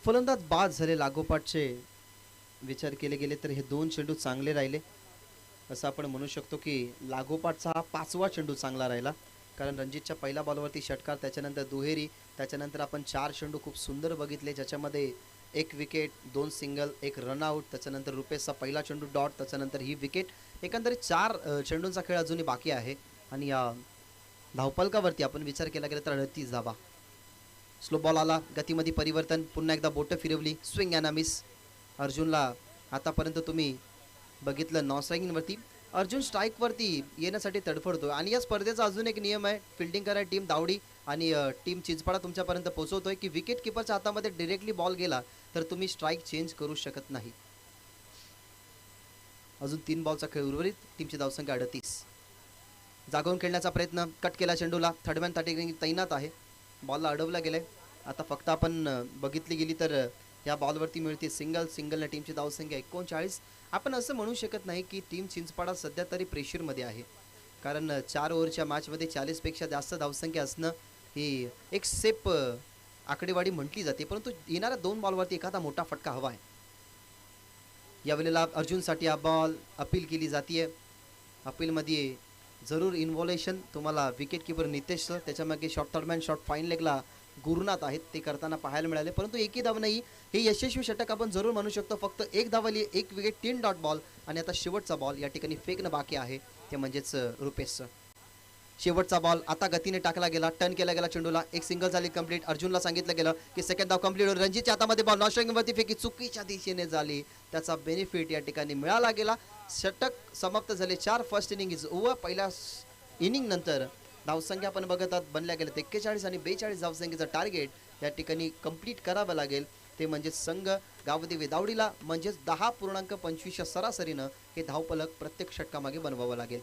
फलंदाज बाद झाले. लागोपाठचे विचार केले गेले तर हे दोन चेंडू चांगले राहिले असं आपण म्हणू शकतो की लागोपाठचा हा 5वा चेंडू चांगला राहिला. कारण रणजितच्या पहिल्या बॉलवरती षटकार, त्याच्यानंतर दुहेरी, त्याच्यानंतर आपण 4 चेंडू खूप सुंदर बघितले, ज्याच्यामध्ये 1 विकेट, 2 सिंगल, 1 रनआउट, त्याच्यानंतर रुपेशचा पहिला चेंडू डॉट, त्याच्यानंतर ही विकेट. एकंदरीत 4 चेंडूंचा खेळ अजूनही बाकी आहे. आणि या धावफलकावरती आपण विचार केला गेला तर 38 धावा. स्लो बॉल आला, गतीमध्ये परिवर्तन, पुन्हा एकदा बोटं फिरवली, स्विंग अँड मिस. अर्जुनला आतापर्यंत तुम्ही बघितलं नॉन स्ट्रायकिंगवरती, अर्जुन स्ट्राईकवरती येण्यासाठी तडफडतोय. आणि या स्पर्धेचा अजून एक नियम आहे, फिल्डिंग करा टीम दावडी आणि टीम चिंचपाडा तुमच्यापर्यंत पोहोचवतोय की विकेट किपरच्या हातामध्ये डिरेक्टली बॉल गेला तर तुम्ही स्ट्राईक चेंज करू शकत नाही. अजून 3 बॉलचा खेळ उर्वरित, टीमची धावसंख्या 38. जागवून खेळण्याचा प्रयत्न, कट केला चेंडूला, थर्ड मॅन तैनात आहे, बॉलला अडवला गेलाय. आता फक्त आपण बघितली गेली तर या बॉलवरती मिळते सिंगल, सिंगलने टीमची धावसंख्या 39. आपण असं म्हणू शकत नाही की टीम चिंचपाडा सध्या तरी प्रेशरमध्ये आहे, कारण 4 ओव्हरच्या मॅचमध्ये 40पेक्षा जास्त धावसंख्या असणं ही एक सेफ आकडेवारी म्हटली जाते, परंतु येणाऱ्या 2 बॉलवरती एखादा मोठा फटका हवा आहे. यावेळेला अर्जुनसाठी हा बॉल अपील केली जाते. अपीलमध्ये जरूर इन्व्हॉल्युशन तुम्हाला विकेट किपर नितेश, त्याच्यामागे शॉर्ट थर्डमॅन, शॉर्ट फाईन लेगला गुरुनाथ आहेत, ते करताना पाहायला मिळाले. परंतु एकही धाव नाही, हे यशस्वी षटक आपण जरूर म्हणू शकतो. फक्त 1 धाव आली, 1 विकेट, 3 डॉट बॉल. आणि आता शेवटचा बॉल या ठिकाणी फेकणं बाकी आहे, ते म्हणजेच रुपेशचं शेवटचा बॉल. आता गतीने टाकला गेला, टर्न केला गेला चेंडूला, 1 सिंगल झाली कंप्लीट. अर्जुनला सांगितलं गेलं की सेकंड धाव कंप्लीट होईल. रणजितच्या हातामध्ये बॉल, नॉन स्ट्रायकिंगवरती फेकी चुकीच्या दिशेने झाली, त्याचा बेनिफिट या ठिकाणी मिळाला गेला. षटक समाप्त झाले. 4 फर्स्ट इनिंग इज ओव्हर. पहिल्या इनिंग नंतर धावसंख्या आपण बघत आहात बनल्या गेल्या 41 आणि 42 धावसंख्येचं टार्गेट या ठिकाणी कंप्लीट करावं लागेल, ते म्हणजे संघ गावदेवी दावडीला, म्हणजेच 10.25 सरासरीनं हे धावफलक प्रत्येक षटकामागे बनवावं लागेल.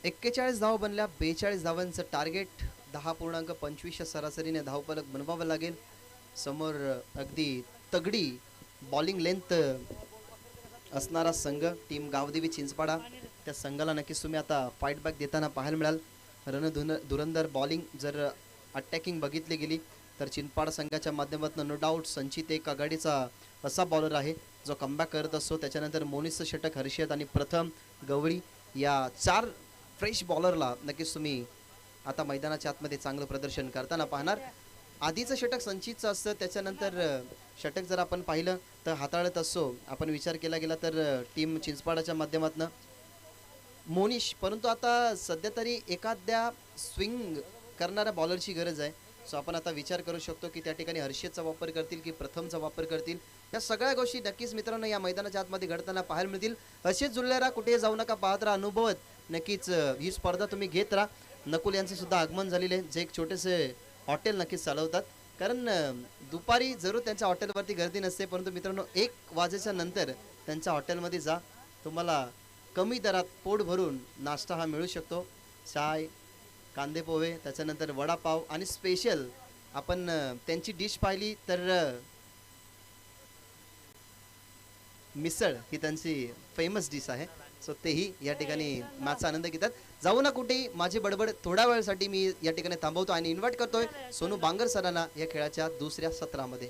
एक्केचाळीस धावा बनल्या, 42 धावांचं टार्गेट, 10.25 सरासरीने धावफलक बनवावं लागेल. समोर अगदी तगडी बॉलिंग लेंथ असणारा संघ टीम गावदेवी चिंचपाडा, त्या संघाला नक्कीच तुम्ही आता फाईट बॅक देताना पाहायला मिळाल. धुरंधर बॉलिंग जर अटॅकिंग बघितली गेली तर चिंचपाडा संघाच्या माध्यमातून नो डाऊट संचित एक आघाडीचा असा बॉलर आहे जो कमबॅक करत असतो. त्याच्यानंतर मोनिसचं षटक, हर्षद आणि प्रथम गवळी या 4 फ्रेश बॉलरला नक्कीच तुम्ही आता मैदानाच्या आतमध्ये चांगलं प्रदर्शन करताना पाहणार. आधीचं षटक संचितचं असतं, त्याच्यानंतर षटक जर आपण पाहिलं तर हाताळत असतो आपण विचार केला गेला तर टीम चिंचपाडाच्या माध्यमातून मोनिश, परंतु आता सध्या तरी एखाद्या स्विंग करणाऱ्या बॉलरची गरज आहे. सो आपण आता विचार करू शकतो की त्या ठिकाणी हर्षदचा वापर करतील की प्रथमचा वापर करतील. या सगळ्या गोष्टी नक्कीच मित्रांनो या मैदानाच्या आतमध्ये घडताना पाहायला मिळतील. हर्षद जुल्लेरा कुठे जाऊ नका, पाहत राहा, अनुभवत नक्कीच ही स्पर्धा तुम्ही घेत राहा. नकुल यांचे सुद्धा आगमन झालेले, जे एक छोटेसे हॉटेल नक्कीच चालवतात, कारण दुपारी जरूर त्यांच्या हॉटेलवरती गर्दी नसते, परंतु मित्रांनो 1 वाजेच्या नंतर त्यांच्या हॉटेलमध्ये जा, तुम्हाला कमी दरात पोट भरून नाश्ता हा मिळू शकतो. चाय, कांदे पोहे, त्याच्यानंतर वडापाव आणि स्पेशल आपण त्यांची डिश पाहिली तर मिसळ ही त्यांची फेमस डिश आहे. सो तेही या ठिकाणी मॅचचा आनंद घेतात. जाऊ ना कुठे माझी बडबड थोड्या वेळासाठी मी या ठिकाणी थांबवतो आणि इन्व्हाइट करतोय सोनू बांगर सरांना या खेळाच्या दुसऱ्या सत्रामध्ये.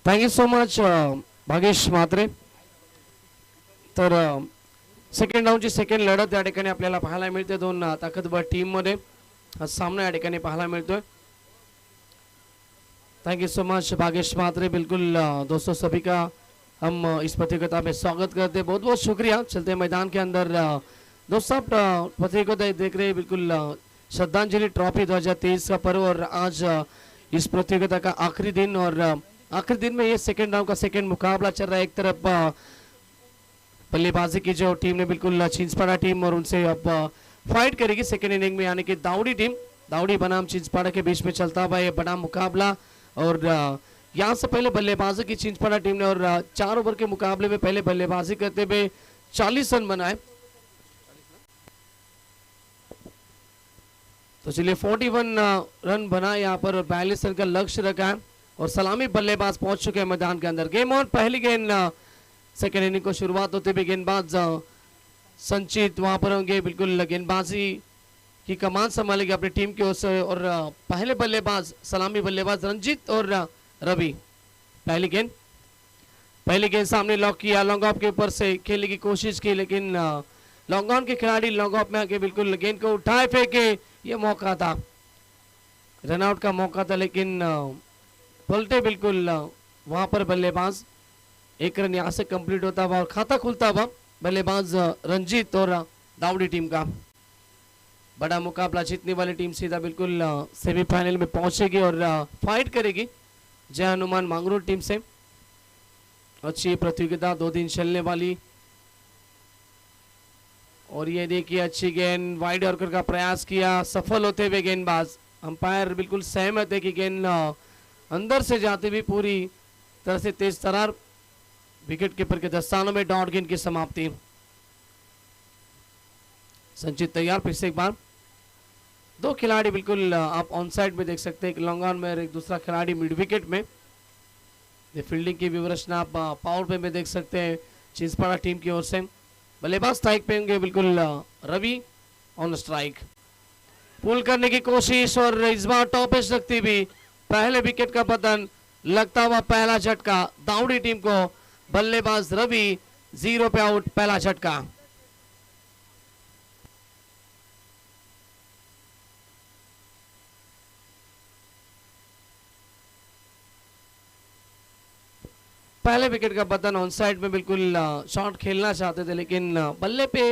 Thank you so much Bhagesh Mhatre. तर सेकंड राऊंडची सेकंड लढत या ठिकाणी आपल्याला पाहायला मिळते. दोन ताकदवर टीम मध्ये हा सामना या ठिकाणी पाहायला मिळतोय. Thank you so much Bhagesh Mhatre. बिल्कुल दोस्तों सभी का हम इस प्रतियोगिता में स्वागत करते हैं. बहुत बहुत शुक्रिया. चलते मैदान के अंदर दोस्तों आप प्रतियोगिता देख रहे हैं. बिल्कुल श्रद्धांजलि ट्रॉफी 2023 का पर्व और आज इस प्रतियोगिता का आखिरी दिन और आखिरी दिन में ये सेकेंड राउंड का सेकेंड मुकाबला चल रहा है. एक तरफ बल्लेबाजी की जो टीम ने बिल्कुल चिंचपाड़ा टीम और उनसे अब फाइट करेगी सेकेंड इनिंग में, यानी कि दावड़ी टीम. दावड़ी बनाम चिंचपाड़ा के बीच में चलता हुआ ये बड़ा मुकाबला. और यहाँ से पहले बल्लेबाजी की चिंचपाड़ा टीम ने और 4 ओवर के मुकाबले में पहले बल्लेबाजी करते हुए 40 रन बनाए. तो चलिए 41 रन बना यहाँ पर 42 रन का लक्ष्य रखा है और सलामी बल्लेबाज पहुंच चुके हैं मैदान के अंदर. Game on. पहली गेंद सेकेंड इनिंग को शुरुआत होते हुए गेंदबाज संचित वहां पर होंगे. बिल्कुल गेंदबाजी की कमान संभालेगी अपनी टीम की ओर से और पहले बल्लेबाज सलामी बल्लेबाज रंजीत और रवि. पहली गेंद सामने लॉक किया. लॉन्ग ऑफ के ऊपर से खेलने की कोशिश की लेकिन लॉन्ग ऑन के खिलाड़ी लॉन्ग ऑफ में आके बिल्कुल गेंद को उठाए फेंके. ये मौका था, रनआउट का मौका था लेकिन पलटे बिल्कुल वहां पर बल्लेबाज. एक रन यहाँ से कंप्लीट होता हुआ और खाता खुलता हुआ बल्लेबाज रंजीत और दावड़ी टीम का. बड़ा मुकाबला जीतने वाली टीम सीधा बिल्कुल सेमीफाइनल में पहुंचेगी और फाइट करेगी जय हनुमान मांगरोल टीम से. अच्छी प्रतियोगिता 2 दिन चलने वाली. और ये देखिए अच्छी गेंद वाइड यॉर्कर का प्रयास किया, सफल होते हुए गेंदबाज. अंपायर बिल्कुल सहमत है कि गेंद अंदर से जाते हुए पूरी तरह से तेज तरार. विकेट कीपर के दस्तानों में डॉट गेंद की समाप्ति. संचित तैयार. फिर से एक बार 2 खिलाड़ी बिल्कुल आप ऑन साइड में देख सकते हैं. एक लॉन्ग ऑन में और एक दूसरा खिलाड़ी मिड विकेट में. ये फील्डिंग की विवरचना आप पावर प्ले में देख सकते हैं चिंचपाड़ा टीम की ओर से. बल्लेबाज स्ट्राइक पे होंगे बिल्कुल रवि ऑन स्ट्राइक. पुल करने की कोशिश और इस बार टॉपेज रखती हुई पहले विकेट का पतन. लगता हुआ पहला झटका दावड़ी टीम को. बल्लेबाज रवि 0 पे आउट. पहला झटका. पहले विकेट का पतन. ऑन साइड में बिल्कुल शॉट खेलना चाहते थे लेकिन बल्ले पे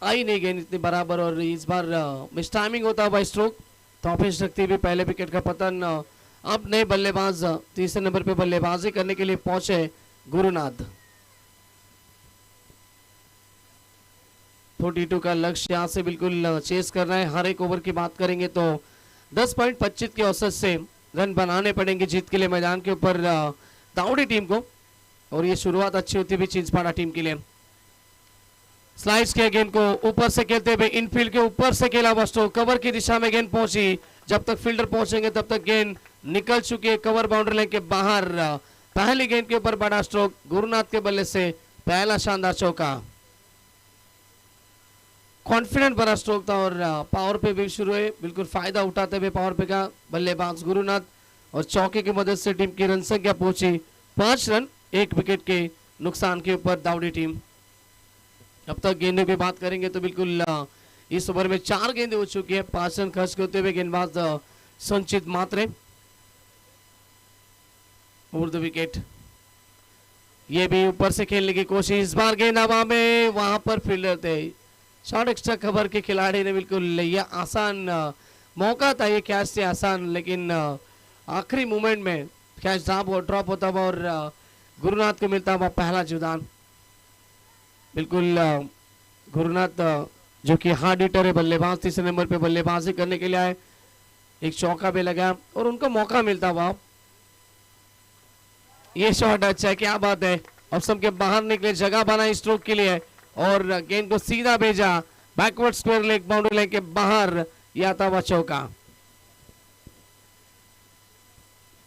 आई नहीं गेंद इतनी बराबर और इस बार मिस टाइमिंग होता हुआ स्ट्रोक. टॉपेज रखती हुई पहले विकेट का पतन. अब नए बल्लेबाज तीसरे नंबर पे बल्लेबाजी करने के लिए पहुंचे गुरुनाथ. 42 का लक्ष्य यहाँ से बिल्कुल चेस कर रहे हैं. हर एक ओवर की बात करेंगे तो 10.25 के औसत से रन बनाने पड़ेंगे जीत के लिए मैदान के ऊपर दावड़ी टीम को. और ये शुरुआत अच्छी होती हुई चिंचपाड़ा टीम के लिए. स्लाइस के गेंद को ऊपर से खेलते हुए इनफील्ड के ऊपर से खेला हुआ स्ट्रोक. कवर की दिशा में गेंद पहुंची. जब तक फील्डर पहुंचेंगे तब तक गेंद निकल चुकी है कवर बाउंड्री लाइन के बाहर. पहली गेंद के ऊपर बड़ा स्ट्रोक. गुरुनाथ के बल्ले से पहला शानदार चौका. कॉन्फिडेंट बड़ा स्ट्रोक था और पावर पे भी शुरू है. बिल्कुल फायदा उठाते हुए पावर पे का बल्लेबाज गुरुनाथ और चौके की मदद से टीम की रन संख्या पहुंची 5 रन 1 विकेट के नुकसान के ऊपर दावड़ी टीम। अब तक गेंदों की बात करेंगे तो बिल्कुल इस ओवर में 4 गेंदें हो चुकी है। 5 रन खर्च करते हुए गेंदबाज संचित मात्रे ओवर द विकेट। ये भी ऊपर से खेलने की कोशिश, इस बार गेंद हवा में, वहां पर फील्डर थे। शॉर्ट एक्स्ट्रा कवर के खिलाड़ी ने बिल्कुल ये आसान मौका था, ये कैच से आसान, लेकिन आखिरी मोमेंट में कैच ड्रॉप होता हुआ और गुरुनाथ को मिलता हुआ पहला जुदान। बिल्कुल गुरुनाथ जो कि हार्ड हिटर है, बल्लेबाज, तीसरे नंबर पे बल्लेबाजी करने के लिए आए, एक चौका भी लगा और उनको मौका मिलता हुआ। ये शॉट अच्छा है, क्या बात है, ऑफ स्टंप के बाहर निकले, जगह बना स्ट्रोक के लिए और गेंद को सीधा भेजा backward square leg, boundary line के बाहर, यह आता हुआ चौका।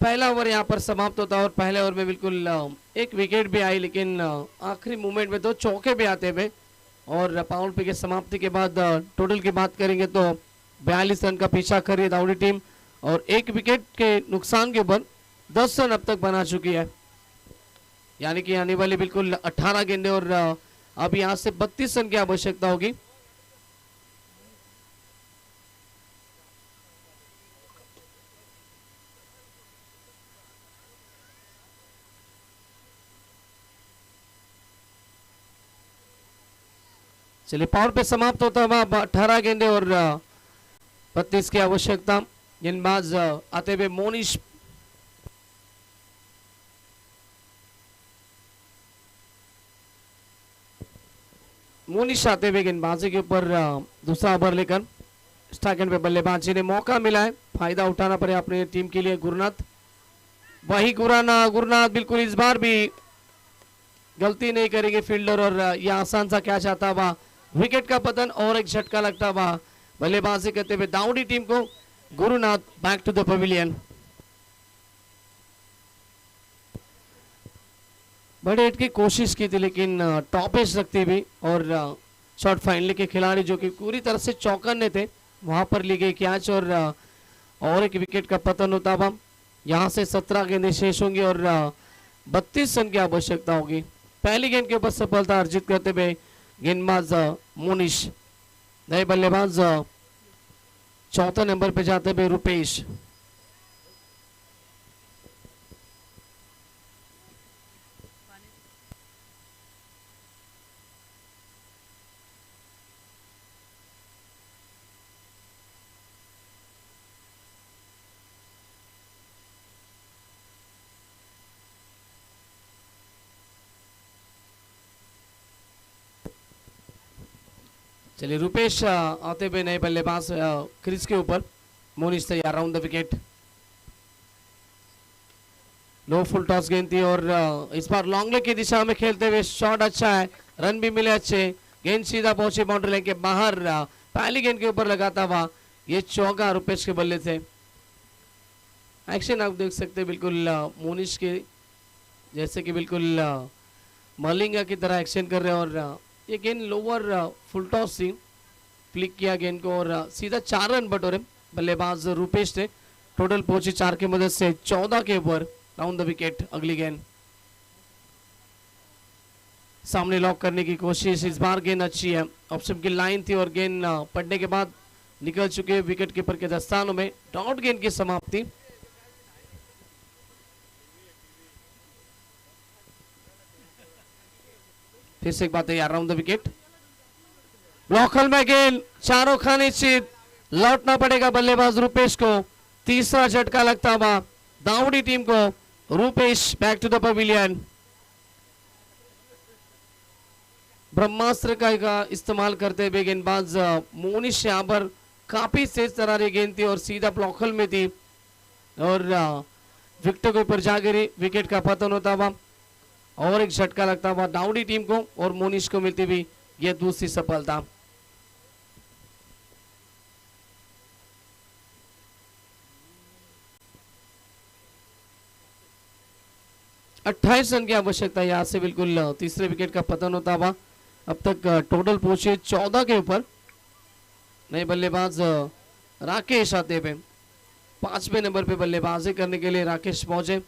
पहला ओवर यहाँ पर समाप्त होता है और पहले ओवर में बिल्कुल एक विकेट भी आई, लेकिन आखिरी मोमेंट में 2 चौके भी आते हुए और पावर प्ले की समाप्ति के बाद टोटल की बात करेंगे तो 42 रन का पीछा कर रही है दावड़ी टीम और 1 विकेट के नुकसान के ऊपर 10 रन अब तक बना चुकी है। यानी कि आने वाली बिल्कुल 18 गेंदे और अब यहां से 32 रन की आवश्यकता होगी। चलिए, पावर पे समाप्त होता हुआ 18 गेंदे और 32 की आवश्यकता। गेंदबाज आते हुए मोनिश आते हुए गेंदबाजी के ऊपर दूसरा ओवर लेकर स्ट्राइक एंड पे बल्लेबाजी ने मौका मिला है, फायदा उठाना पड़े अपने टीम के लिए। गुरुनाथ, वही गुरुनाथ बिल्कुल इस बार भी गलती नहीं करेंगे फील्डर और यह आसान सा कैच आता हुआ, विकेट का पतन और एक झटका लगता हुआ बल्लेबाजी करते हुए दावड़ी टीम को। Gurunath back to the pavilion. बड़े हिट की कोशिश की थी लेकिन टॉप एज रखती हुई और शॉर्ट फाइनली के खिलाड़ी जो कि पूरी तरह से चौकन्ने थे, वहां पर ली गई कैच और एक विकेट का पतन होता हुआ। यहां से 17 गेंदें शेष होंगी और 32 रन की आवश्यकता होगी। पहली गेंद के ऊपर सफलता अर्जित करते हुए गेंदबाज मोनिश, नए बल्लेबाज चौथे नंबर पे जाते हुए रुपेश। चलिए, रुपेश आते हुए नए बल्लेबाज क्रीज के ऊपर। मोनिश तैयार, round the wicket. Low full toss गेंद थी और इस बार लॉन्ग लेग की दिशा में खेलते हुए शॉट अच्छा है, रन भी मिले अच्छे, गेंद सीधा पहुंची बाउंड्री लाइन के बाहर, पहली गेंद के ऊपर लगाता हुआ ये चौका रुपेश के बल्ले थे। एक्शन आप देख सकते हैं बिल्कुल मोनिश के जैसे कि बिल्कुल मलिंगा की तरह एक्शन कर रहे हैं और ये गेंद लोअर फुल टॉस थी, फ्लिक किया गेंद को और सीधा 4 रन बटोरे बल्लेबाज रुपेश ने। टोटल पहुंची 4 की मदद से 14 के ऊपर, राउंड द विकेट। अगली गेंद सामने लॉक करने की कोशिश, इस बार गेंद अच्छी है, ऑप्शन की लाइन थी और गेंद पड़ने के बाद निकल चुके विकेट कीपर के दस्तानों में। डॉट गेंद की समाप्ति। फिर से एक बात है, राउंड द विकेट। ब्लॉकल में गेंद चारों खाने चित, लौटना पड़ेगा बल्लेबाज रुपेश को। तीसरा झटका लगता हुआ दावड़ी टीम को। Rupesh back to the pavilion. ब्रह्मास्त्र का इस्तेमाल करते हुए गेंदबाज मोनिश यहाँ पर काफी तेज तरारी गेंद थी और सीधा ब्लॉकल में थी और विकेट के ऊपर जा गिरी, विकेट का पतन होता हुआ और एक झटका लगता हुआ दावड़ी टीम को और मोनिश को मिलती हुई यह दूसरी सफलता। अट्ठाईस रन की आवश्यकता, यहां से बिल्कुल तीसरे विकेट का पतन होता हुआ। अब तक टोटल पहुंचे 14 के ऊपर। नए बल्लेबाज राकेश आते हुए 5वें नंबर पे बल्लेबाजी करने के लिए राकेश पहुंचे।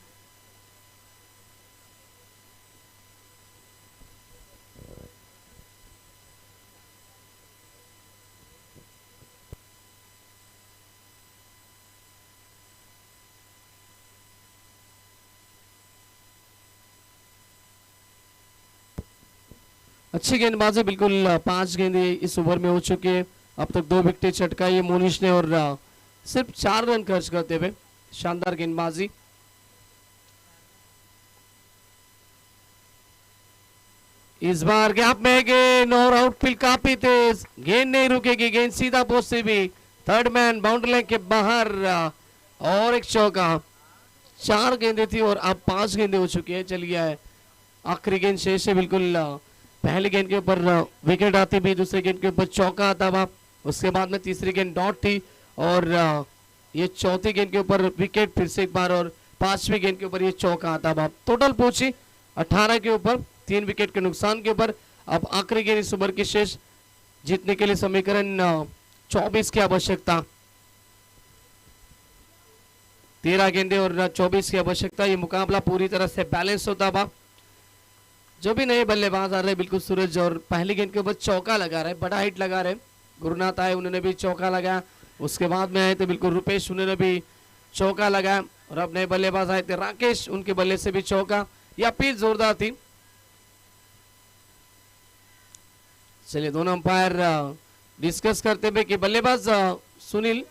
अच्छी गेंदबाजी, बिल्कुल 5 गेंदें इस ओवर में हो चुकी है। अब तक 2 विकेटें चटकाई है मोनिश ने और सिर्फ 4 रन खर्च करते हुए शानदार गेंदबाजी। इस बार गैप में गेंद और आउटफील्ड काफी तेज, गेंद नहीं रुकेगी, गेंद सीधा पोस्ट से भी थर्ड मैन बाउंड्री लाइन के बाहर और एक चौका। 4 गेंदें थी और अब 5 गेंदें हो चुकी है। चलिए आखिरी गेंद शेष है, बिल्कुल पहली गेंद के ऊपर विकेट आती भी, दूसरी गेंद के ऊपर चौका आता हुआ, उसके बाद में तीसरी गेंद डॉट थी और ये चौथी गेंद के ऊपर विकेट फिर से एक बार और 5वीं गेंद के ऊपर ये चौका आता हुआ। टोटल पहुंची 18 के ऊपर, 3 विकेट के नुकसान के ऊपर। अब आखिरी गेंद इस ओवर की शेष जीतने के लिए समीकरण 24 की आवश्यकता, 13 गेंदे और 24 की आवश्यकता। ये मुकाबला पूरी तरह से बैलेंस होता हुआ। जो भी नए बल्लेबाज आ रहे हैं, बिल्कुल सूरज और पहली गेंद के ऊपर चौका लगा रहे, बड़ा हिट लगा रहे। गुरुनाथ आए, उन्होंने भी चौका लगाया। उसके बाद में आए थे बिल्कुल रुपेश, उन्होंने भी चौका लगाया। और अब नए बल्लेबाज आए थे राकेश, उनके बल्ले से भी चौका। यह पिच जोरदार थी। चलिए दोनों अंपायर डिस्कस करते हुए कि बल्लेबाज सुनील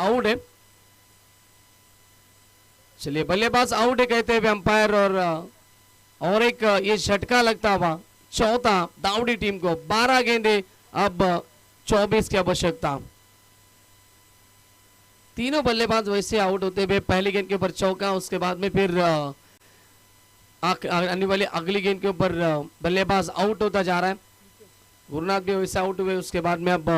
आउट है। चलिए बल्लेबाज आउट है कहते हुए अंपायर और एक ये झटका लगता हुआ चौथा दावड़ी टीम को। 12 गेंदे, अब 24 की आवश्यकता। तीनों बल्लेबाज वैसे आउट होते हुए पहली गेंद के ऊपर चौका, उसके बाद में फिर आने वाली अगली गेंद के ऊपर बल्लेबाज आउट होता जा रहा है। गुरुनाथ भी वैसे आउट हुए, उसके बाद में अब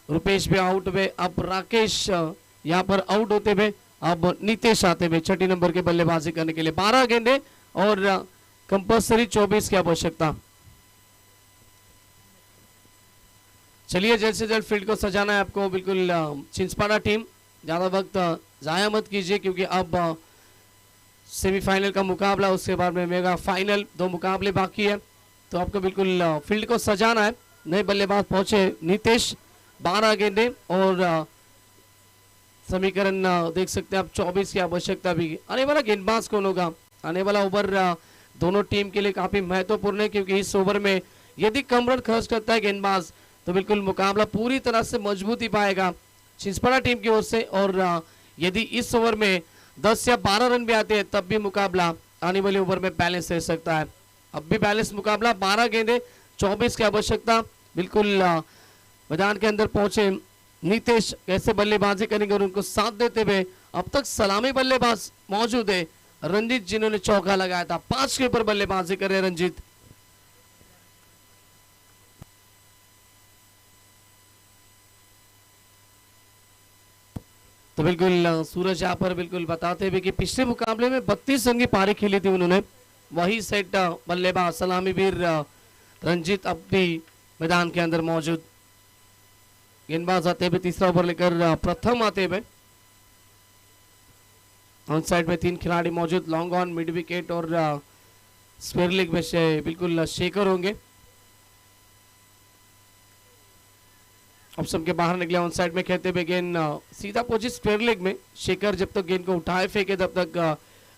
रुपेश भी आउट हुए, अब राकेश यहाँ पर आउट होते हुए, अब नीतीश आते हुए छठी नंबर के बल्लेबाजी करने के लिए। 12 गेंदे और कंपल्सरी 24 की आवश्यकता। चलिए जल्द से जल्द फील्ड को सजाना है आपको, बिल्कुल चिंचपाड़ा टीम ज्यादा वक्त जाया मत कीजिए, क्योंकि अब सेमीफाइनल का मुकाबला, उसके बाद में मेगा फाइनल, 2 मुकाबले बाकी है। तो आपको बिल्कुल फील्ड को सजाना है। नए बल्लेबाज पहुंचे नीतीश, 12 गेंदे और समीकरण देख सकते हैं आप 24 की आवश्यकता भी। आने वाला गेंदबाज कौन होगा? आने वाला ओवर दोनों टीम के लिए काफी महत्वपूर्ण है, क्योंकि इस ओवर में यदि कम रन खर्च करता है गेंदबाज तो बिल्कुल मुकाबला पूरी तरह से मजबूती पाएगा चिंचपाड़ा टीम की ओर से। और यदि इस ओवर में 10 या 12 रन भी आते हैं तब भी मुकाबला आने वाले ओवर में बैलेंस रह सकता है। अब भी बैलेंस मुकाबला, 12 गेंदे 24 की आवश्यकता। बिल्कुल मैदान के अंदर पहुंचे नीतीश कैसे बल्लेबाजी करेंगे और उनको साथ देते हुए अब तक सलामी बल्लेबाज मौजूद है रंजीत, जिन्होंने चौका लगाया था। 5 के ऊपर बल्लेबाजी कर रहे हैं रंजीत। तो बिल्कुल सूरज यहाँ पर बिल्कुल बताते हुए कि पिछले मुकाबले में 32 रन की पारी खेली थी उन्होंने। वही सेट बल्लेबाज सलामी वीर रंजीत अब भी मैदान के अंदर मौजूद। गेंदबाज आते हुए तीसरा ओवर लेकर प्रथम आते हुए। ऑन साइड में 3 खिलाड़ी मौजूद, लॉन्ग ऑन, मिड विकेट और स्क्वायर लेग में से बिल्कुल शेखर होंगे। ऑप्शन के बाहर निकले, ऑन साइड में खेलते हुए गेंद सीधा पहुंची स्क्वायर लेग में। शेखर जब तक गेंद को उठाए फेंके तब तक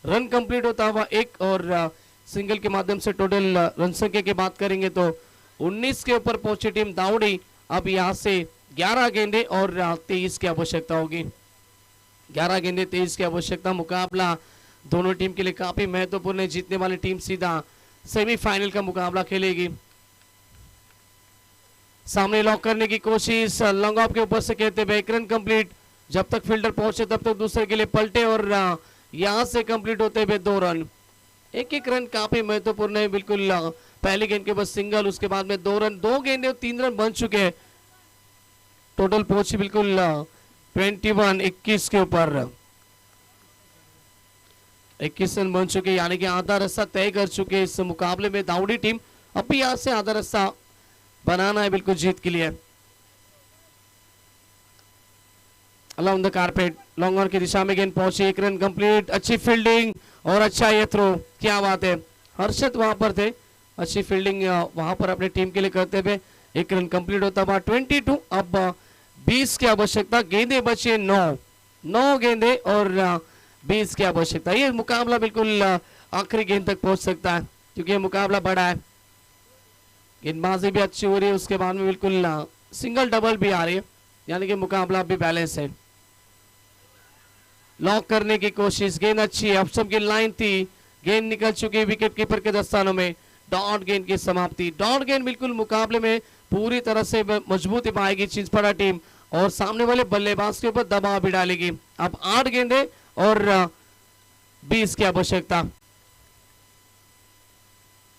रन कंप्लीट होता हुआ एक, और सिंगल के माध्यम से टोटल रन संख्या की बात करेंगे तो 19 के ऊपर पहुंची टीम दावड़ी। अब यहां से 11 गेंदे और 23 की आवश्यकता होगी। 11 गेंदे 23 की आवश्यकता। मुकाबला दोनों टीम के लिए काफी महत्वपूर्ण है। जीतने वाली टीम सीधा सेमीफाइनल का मुकाबला खेलेगी। सामने लॉक करने की कोशिश, लॉन्ग ऑफ के ऊपर से कहते हुए 1 रन कंप्लीट। जब तक फील्डर पहुंचे तब तक दूसरे के लिए पलटे और यहां से कंप्लीट होते हुए 2 रन। एक रन काफी महत्वपूर्ण है। बिल्कुल पहली गेंद के बाद सिंगल, उसके बाद में 2 रन, 2 गेंदे और 3 रन बन चुके हैं। टोटल पहुंची बिल्कुल 21 के ऊपर 21 रन बन चुके, यानी कि आधा रास्ता तय कर चुके इस मुकाबले में दावड़ी टीम। अब भी यहां से आधा रास्ता बनाना है बिल्कुल जीत के लिए। अलाउंड द कारपेट, लॉन्ग ऑन की दिशा में गेंद पहुंची, 1 रन कंप्लीट। अच्छी फील्डिंग और अच्छा ये थ्रो, क्या बात है। हर्षद वहां पर थे, अच्छी फील्डिंग वहां पर अपनी टीम के लिए करते हुए 1 रन कंप्लीट होता हुआ 22। अब 20 की आवश्यकता। गेंदे बचे 9 गेंदे और 20 की आवश्यकता। ये मुकाबला बिल्कुल आखिरी गेंद तक पहुंच सकता है, क्योंकि ये मुकाबला बड़ा है। गेंदबाजी भी अच्छी हो रही है, उसके बाद में बिल्कुल सिंगल डबल भी आ रही है, यानी कि मुकाबला भी बैलेंस है। लॉक करने की कोशिश, गेंद अच्छी है, ऑप्शन की लाइन थी, गेंद निकल चुकी है विकेट कीपर के दस्तानों में, डॉट गेंद की समाप्ति। डॉट गेंद बिल्कुल मुकाबले में पूरी तरह से मजबूती पाएगी चिंचपाड़ा टीम और सामने वाले बल्लेबाज के ऊपर दबाव भी डालेगी। अब 8 गेंदे और 20 की आवश्यकता।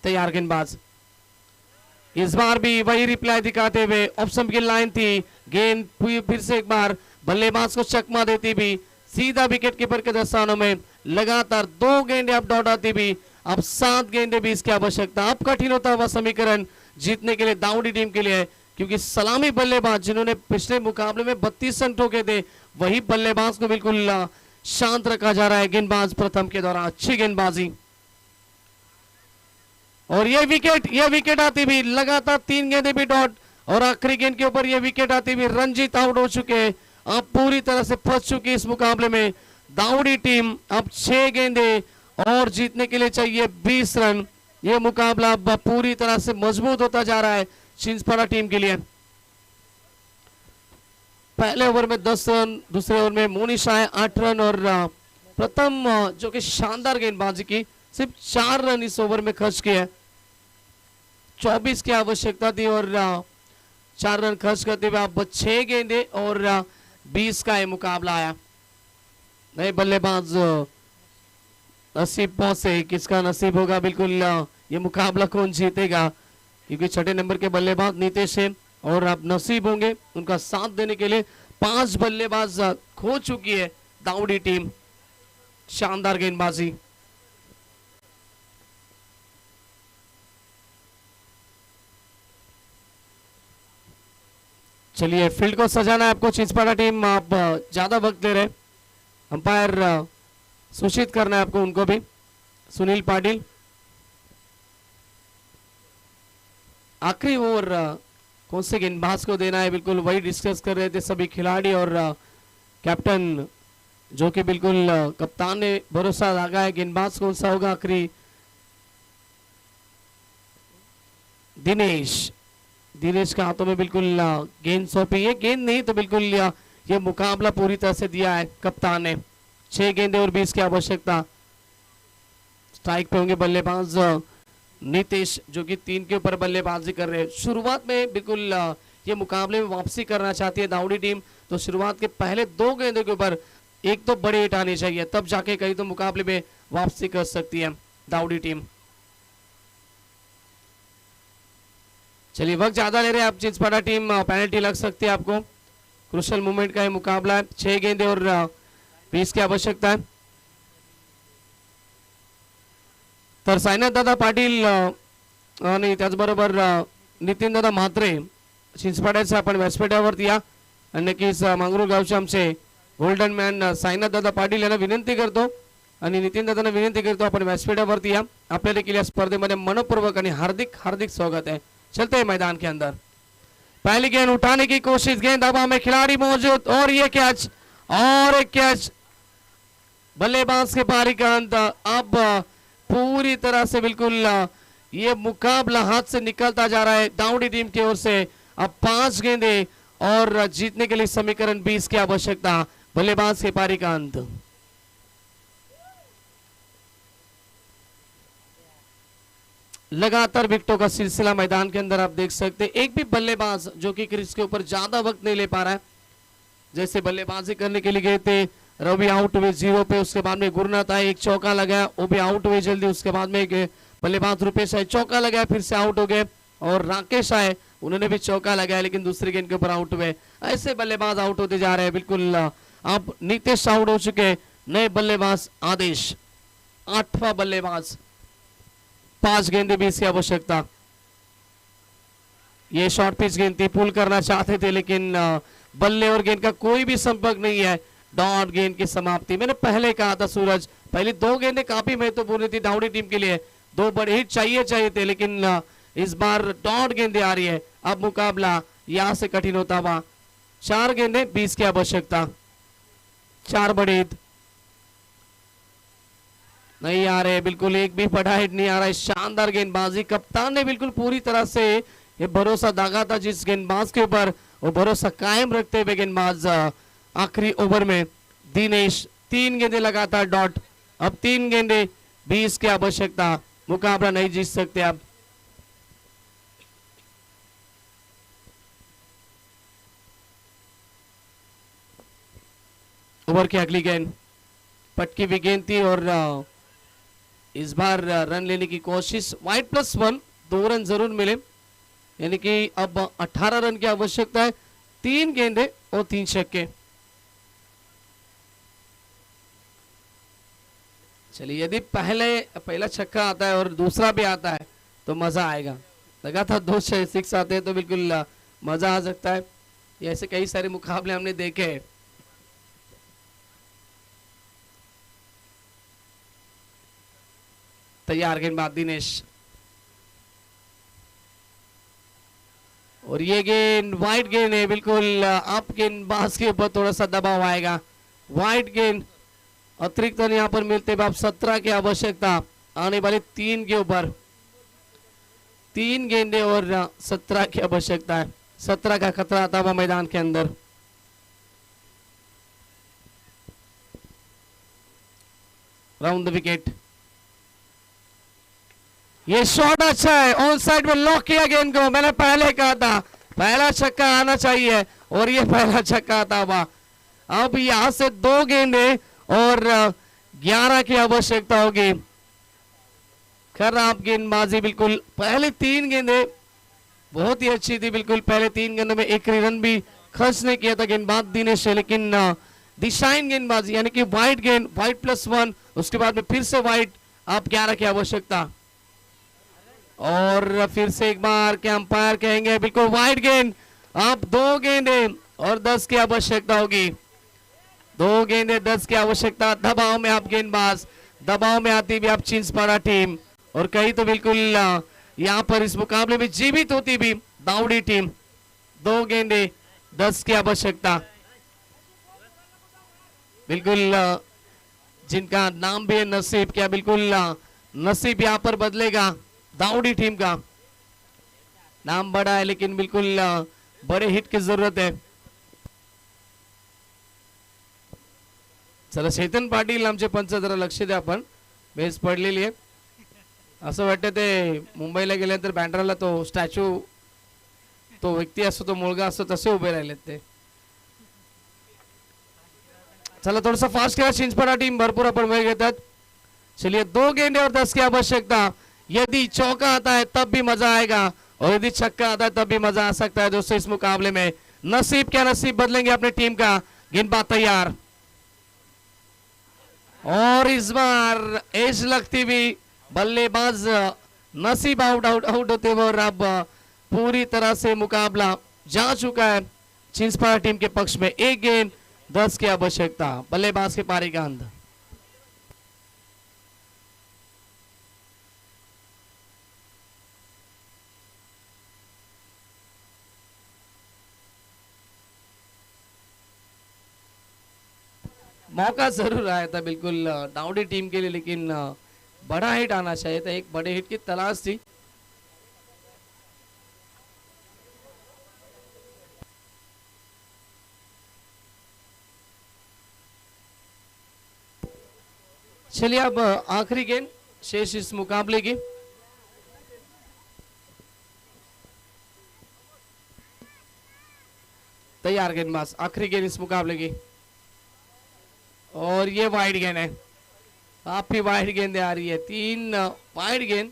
तैयार गेंदबाज, इस बार भी वही रिप्लाई दिखाते हुए, ऑप्शन की लाइन थी, गेंद फिर से एक बार बल्लेबाज को चकमा देती भी सीधा विकेट कीपर के दस्तानों में। लगातार 2 गेंदे अब डॉट आती भी, अब 7 गेंदे 20 की आवश्यकता। अब कठिन होता हुआ समीकरण जीतने के लिए दाऊदी टीम के लिए, क्योंकि सलामी बल्लेबाज जिन्होंने पिछले मुकाबले में 32 रन ठोके थे, वही बल्लेबाज को बिल्कुल शांत रखा जा रहा है। गेंदबाज प्रथम के दौरान अच्छी गेंदबाजी और ये विकेट आती भी, लगातार 3 गेंदे भी डॉट और आखिरी गेंद के ऊपर ये विकेट आती भी। रंजीत आउट हो चुके हैं, अब पूरी तरह से फंस चुकी इस मुकाबले में दाऊदी टीम। अब 6 गेंदे और जीतने के लिए चाहिए 20 रन। ये मुकाबला अब पूरी तरह से मजबूत होता जा रहा है चिंचपाड़ा टीम के लिए। पहले ओवर में 10 रन, दूसरे ओवर में मोनिशा है 8 रन और प्रथम जो कि शानदार गेंदबाजी की, सिर्फ 4 रन इस ओवर में खर्च किए। 24 की आवश्यकता थी और 4 रन खर्च करते हुए अब 6 गेंदे और 20 का ये मुकाबला आया। नए बल्लेबाज नसीब पहुंचे, किसका नसीब होगा बिल्कुल ये मुकाबला कौन जीतेगा, क्योंकि 6ठे नंबर के बल्लेबाज नीतीश है और अब नसीब होंगे उनका साथ देने के लिए। 5 बल्लेबाज खो चुकी है दाऊदी टीम। शानदार गेंदबाजी, चलिए फील्ड को सजाना है आपको चिंचपाड़ा टीम। आप ज्यादा वक्त ले रहे, अंपायर सूचित करना है आपको उनको भी। सुनील पाटिल, आखिरी ओवर कौन से गेंदबाज को देना है बिल्कुल वही डिस्कस कर रहे थे सभी खिलाड़ी और कैप्टन, जो कि बिल्कुल कप्तान ने भरोसा लगा है गेंदबाज कौन सा होगा आखिरी। दिनेश के हाथों में बिल्कुल गेंद सौंपी है, गेंद नहीं तो बिल्कुल ये मुकाबला पूरी तरह से दिया है कप्तान ने। 6 गेंदे और 20 की आवश्यकता। स्ट्राइक पे होंगे बल्लेबाज नीतीश, जो कि 3 के ऊपर बल्लेबाजी कर रहे हैं। शुरुआत में बिल्कुल ये मुकाबले में वापसी करना चाहती है दाऊदी टीम, तो शुरुआत के पहले 2 गेंदों के ऊपर एक तो बड़े हिट आने चाहिए, तब जाके कहीं तो मुकाबले में वापसी कर सकती है दाऊदी टीम। चलिए वक्त ज्यादा ले रहे हैं आप चिंचपाड़ा टीम, पेनल्टी लग सकती है आपको। क्रुशियल मूवमेंट का ये मुकाबला है। 6 गेंदे और 20 की आवश्यकता है। तर साईनाथ दादा पाटील आणि त्याचबरोबर नितीन दादा म्हात्रे चिंचपाड्याचे आपण व्यासपीठावरती या आणि नक्कीच मांगरूळ गावचे आमचे गोल्डन मॅन साईनाथ दादा पाटील यांना विनंती करतो आणि नितीन दादांना विनंती करतो आपण व्यासपीठावरती या। आपल्या देखील या स्पर्धेमध्ये मनपूर्वक आणि हार्दिक हार्दिक स्वागत है। चलते हैं मैदान के अंदर। पहली गेंद उठाने की कोशिश, गेंद हवा में, खिलाड़ी मौजूद और ये कैच और एक कैच, बल्लेबाज के पारी का अंत। अब पूरी तरह से बिल्कुल ये मुकाबला हाथ से निकलता जा रहा है दाऊदी टीम की ओर से। अब 5 गेंदे और जीतने के लिए समीकरण 20 की आवश्यकता। बल्लेबाज के पारी का अंत। लगातार विकेटों का सिलसिला मैदान के अंदर आप देख सकते हैं। एक भी बल्लेबाज जो कि क्रीज के ऊपर ज्यादा वक्त नहीं ले पा रहा है। जैसे बल्लेबाजी करने के लिए गए थे, रवि आउट हुए 0 पे, उसके बाद में गुरनाथ आए, एक चौका लगाया, वो भी आउट हुए जल्दी। उसके बाद में बल्लेबाज रुपेश आए, चौका लगाया, फिर से आउट हो गए। और राकेश आए, उन्होंने भी चौका लगाया लेकिन दूसरी गेंद के ऊपर आउट हुए। ऐसे बल्लेबाज आउट होते जा रहे हैं बिल्कुल। अब नीतीश आउट हो चुके, नए बल्लेबाज आदेश, 8वां बल्लेबाज। 5 गेंदे 20 की आवश्यकता। ये शॉर्ट पिच गेंद थी, पुल करना चाहते थे लेकिन बल्ले और गेंद का कोई भी संपर्क नहीं है। डॉट गेंद की समाप्ति। मैंने पहले कहा था सूरज, पहली 2 गेंदें काफी महत्वपूर्ण थी दाऊदी टीम के लिए, 2 बड़े हिट चाहिए थे, लेकिन इस बार डॉट गेंदें आ रही है। अब मुकाबला यहां से कठिन होता हुआ। 4 गेंदें 20 की आवश्यकता। 4 बड़े हिट नहीं आ रहे, बिल्कुल एक भी बड़ा हिट नहीं आ रहा है। शानदार गेंदबाजी, कप्तान ने बिल्कुल पूरी तरह से ये भरोसा दागा था जिस गेंदबाज के ऊपर, वो भरोसा कायम रखते हुए गेंदबाज आखिरी ओवर में दिनेश 3 गेंदे लगातार डॉट। अब 3 गेंदे 20 की आवश्यकता, मुकाबला नहीं जीत सकते अब। ओवर की अगली गेंद पटकी हुई गेंद थी और इस बार रन लेने की कोशिश। वाइड +1, 2 रन जरूर मिले, यानी कि अब 18 रन की आवश्यकता है। 3 गेंदे और 3 छक्के। चलिए, यदि पहला छक्का आता है और दूसरा भी आता है तो मजा आएगा। लगा था 2 6 आते हैं तो बिल्कुल मजा आ सकता है। ऐसे कई सारे मुकाबले हमने देखे हैं। तैयार गेंदबाज दिनेश, और ये गेंद वाइड गेंद है, बिल्कुल अप गेंदबाज के ऊपर थोड़ा सा दबाव आएगा। वाइड गेंद, अतिरिक्त रन यहाँ पर मिलते हैं। 17 की आवश्यकता आने वाले 3 के ऊपर। 3 गेंदे और 17 की आवश्यकता है। 17 का खतरा आता हुआ मैदान के अंदर। राउंड द विकेट, ये शॉट अच्छा है, ऑन साइड में लॉक किया गेंद को। मैंने पहले कहा था पहला छक्का आना चाहिए और ये पहला छक्का आता हुआ। अब यहां से 2 गेंदे और 11 की आवश्यकता होगी। खराब गेंदबाजी, बिल्कुल पहले 3 गेंदे बहुत ही अच्छी थी। बिल्कुल पहले 3 गेंदों में एक रन भी खर्च नहीं किया था गेंदबाज दिनेश, लेकिन दिशाहीन गेंदबाजी, यानी कि वाइड गेंद, वाइड +1, उसके बाद में फिर से वाइड, आप 11 की आवश्यकता। और फिर से एक बार के अंपायर कहेंगे बिल्कुल वाइड गेंद। आप 2 गेंदे और 10 की आवश्यकता होगी। 2 गेंदे 10 की आवश्यकता। दबाव में आप गेंदबाज, दबाव में आती भी आप चिंचपाड़ा टीम, और कहीं तो बिल्कुल यहाँ पर इस मुकाबले में जीवित होती भी दावड़ी टीम। 2 गेंदे 10 की आवश्यकता। बिल्कुल जिनका नाम भी है नसीब, क्या बिल्कुल नसीब यहाँ पर बदलेगा। दावड़ी टीम का नाम बड़ा है, लेकिन बिल्कुल बड़े हिट की जरूरत है। चला, चेतन पाटील आमचे पंच जरा लक्ष द्या. आपण बेस पडलेली आहे. असं वाटतं ते मुंबईला गेल्यानंतर बँड्राला तो स्टॅच्यू, तो व्यक्ती असतो, तो मुलगा असतो, तसे उभे राहिलेत ते. चला थोड़ा फास्ट खेला चिंचपाड़ा टीम, भरपूर अपन वेग घेतात. चलिए 2 गेंदे और 10 की आवश्यकता. यदि चौका आता है तब भी मजा आएगा और यदि छक्का आता है तब भी मजा आ सकता है दोस्तों इस मुकाबले में. नसीब क्या नसीब बदलेंगे अपनी टीम का. गेंदबाज तैयार और इस बार एज लगती भी बल्लेबाज नसीब आउट आउट आउट होते हुए और अब पूरी तरह से मुकाबला जा चुका है चिंचपाड़ा टीम के पक्ष में. 1 गेंद 10 की आवश्यकता. बल्लेबाज के पारी का अंत. मौका जरूर आया था बिल्कुल दावड़ी टीम के लिए, लेकिन बड़ा हिट आना चाहिए था. एक बड़े हिट की तलाश थी. चलिए अब आखिरी गेंद शेष इस मुकाबले की. तैयार गेंदबाज. आखिरी गेंद इस मुकाबले की और ये वाइड गेंद है. काफी वाइड गेंद आ रही है. 3 वाइड गेंद.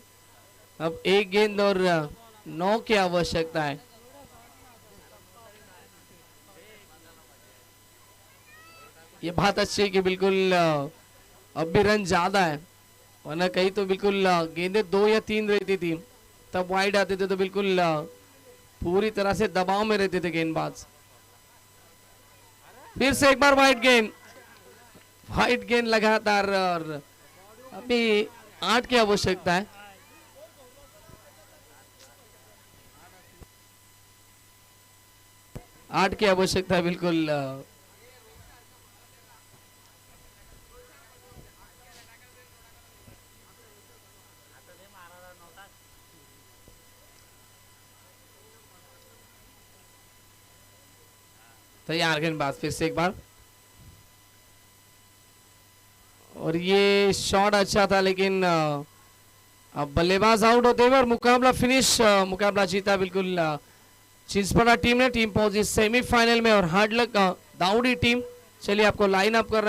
अब 1 गेंद और 9 की आवश्यकता है. ये बात अच्छी है कि बिल्कुल अब भी रन ज्यादा है, वरना कहीं तो बिल्कुल गेंदे 2 या 3 रहती थी, तब वाइड आते थे तो बिल्कुल पूरी तरह से दबाव में रहते थे गेंदबाज. फिर से एक बार वाइड गेंद. वाइड गेंद लगातार और अभी 8 की आवश्यकता है. आठ की आवश्यकता है बिल्कुल. तैयार गेंदबाज फिर से एक बार, और ये शॉट अच्छा था लेकिन अब बल्लेबाज आउट होते हुए और मुकाबला फिनिश, मुकाबला जीता बिल्कुल चिंचपड़ा टीम ने। टीम पहुंची सेमीफाइनल में और हार्ड लक दाऊदी टीम। चलिए आपको लाइन अप करना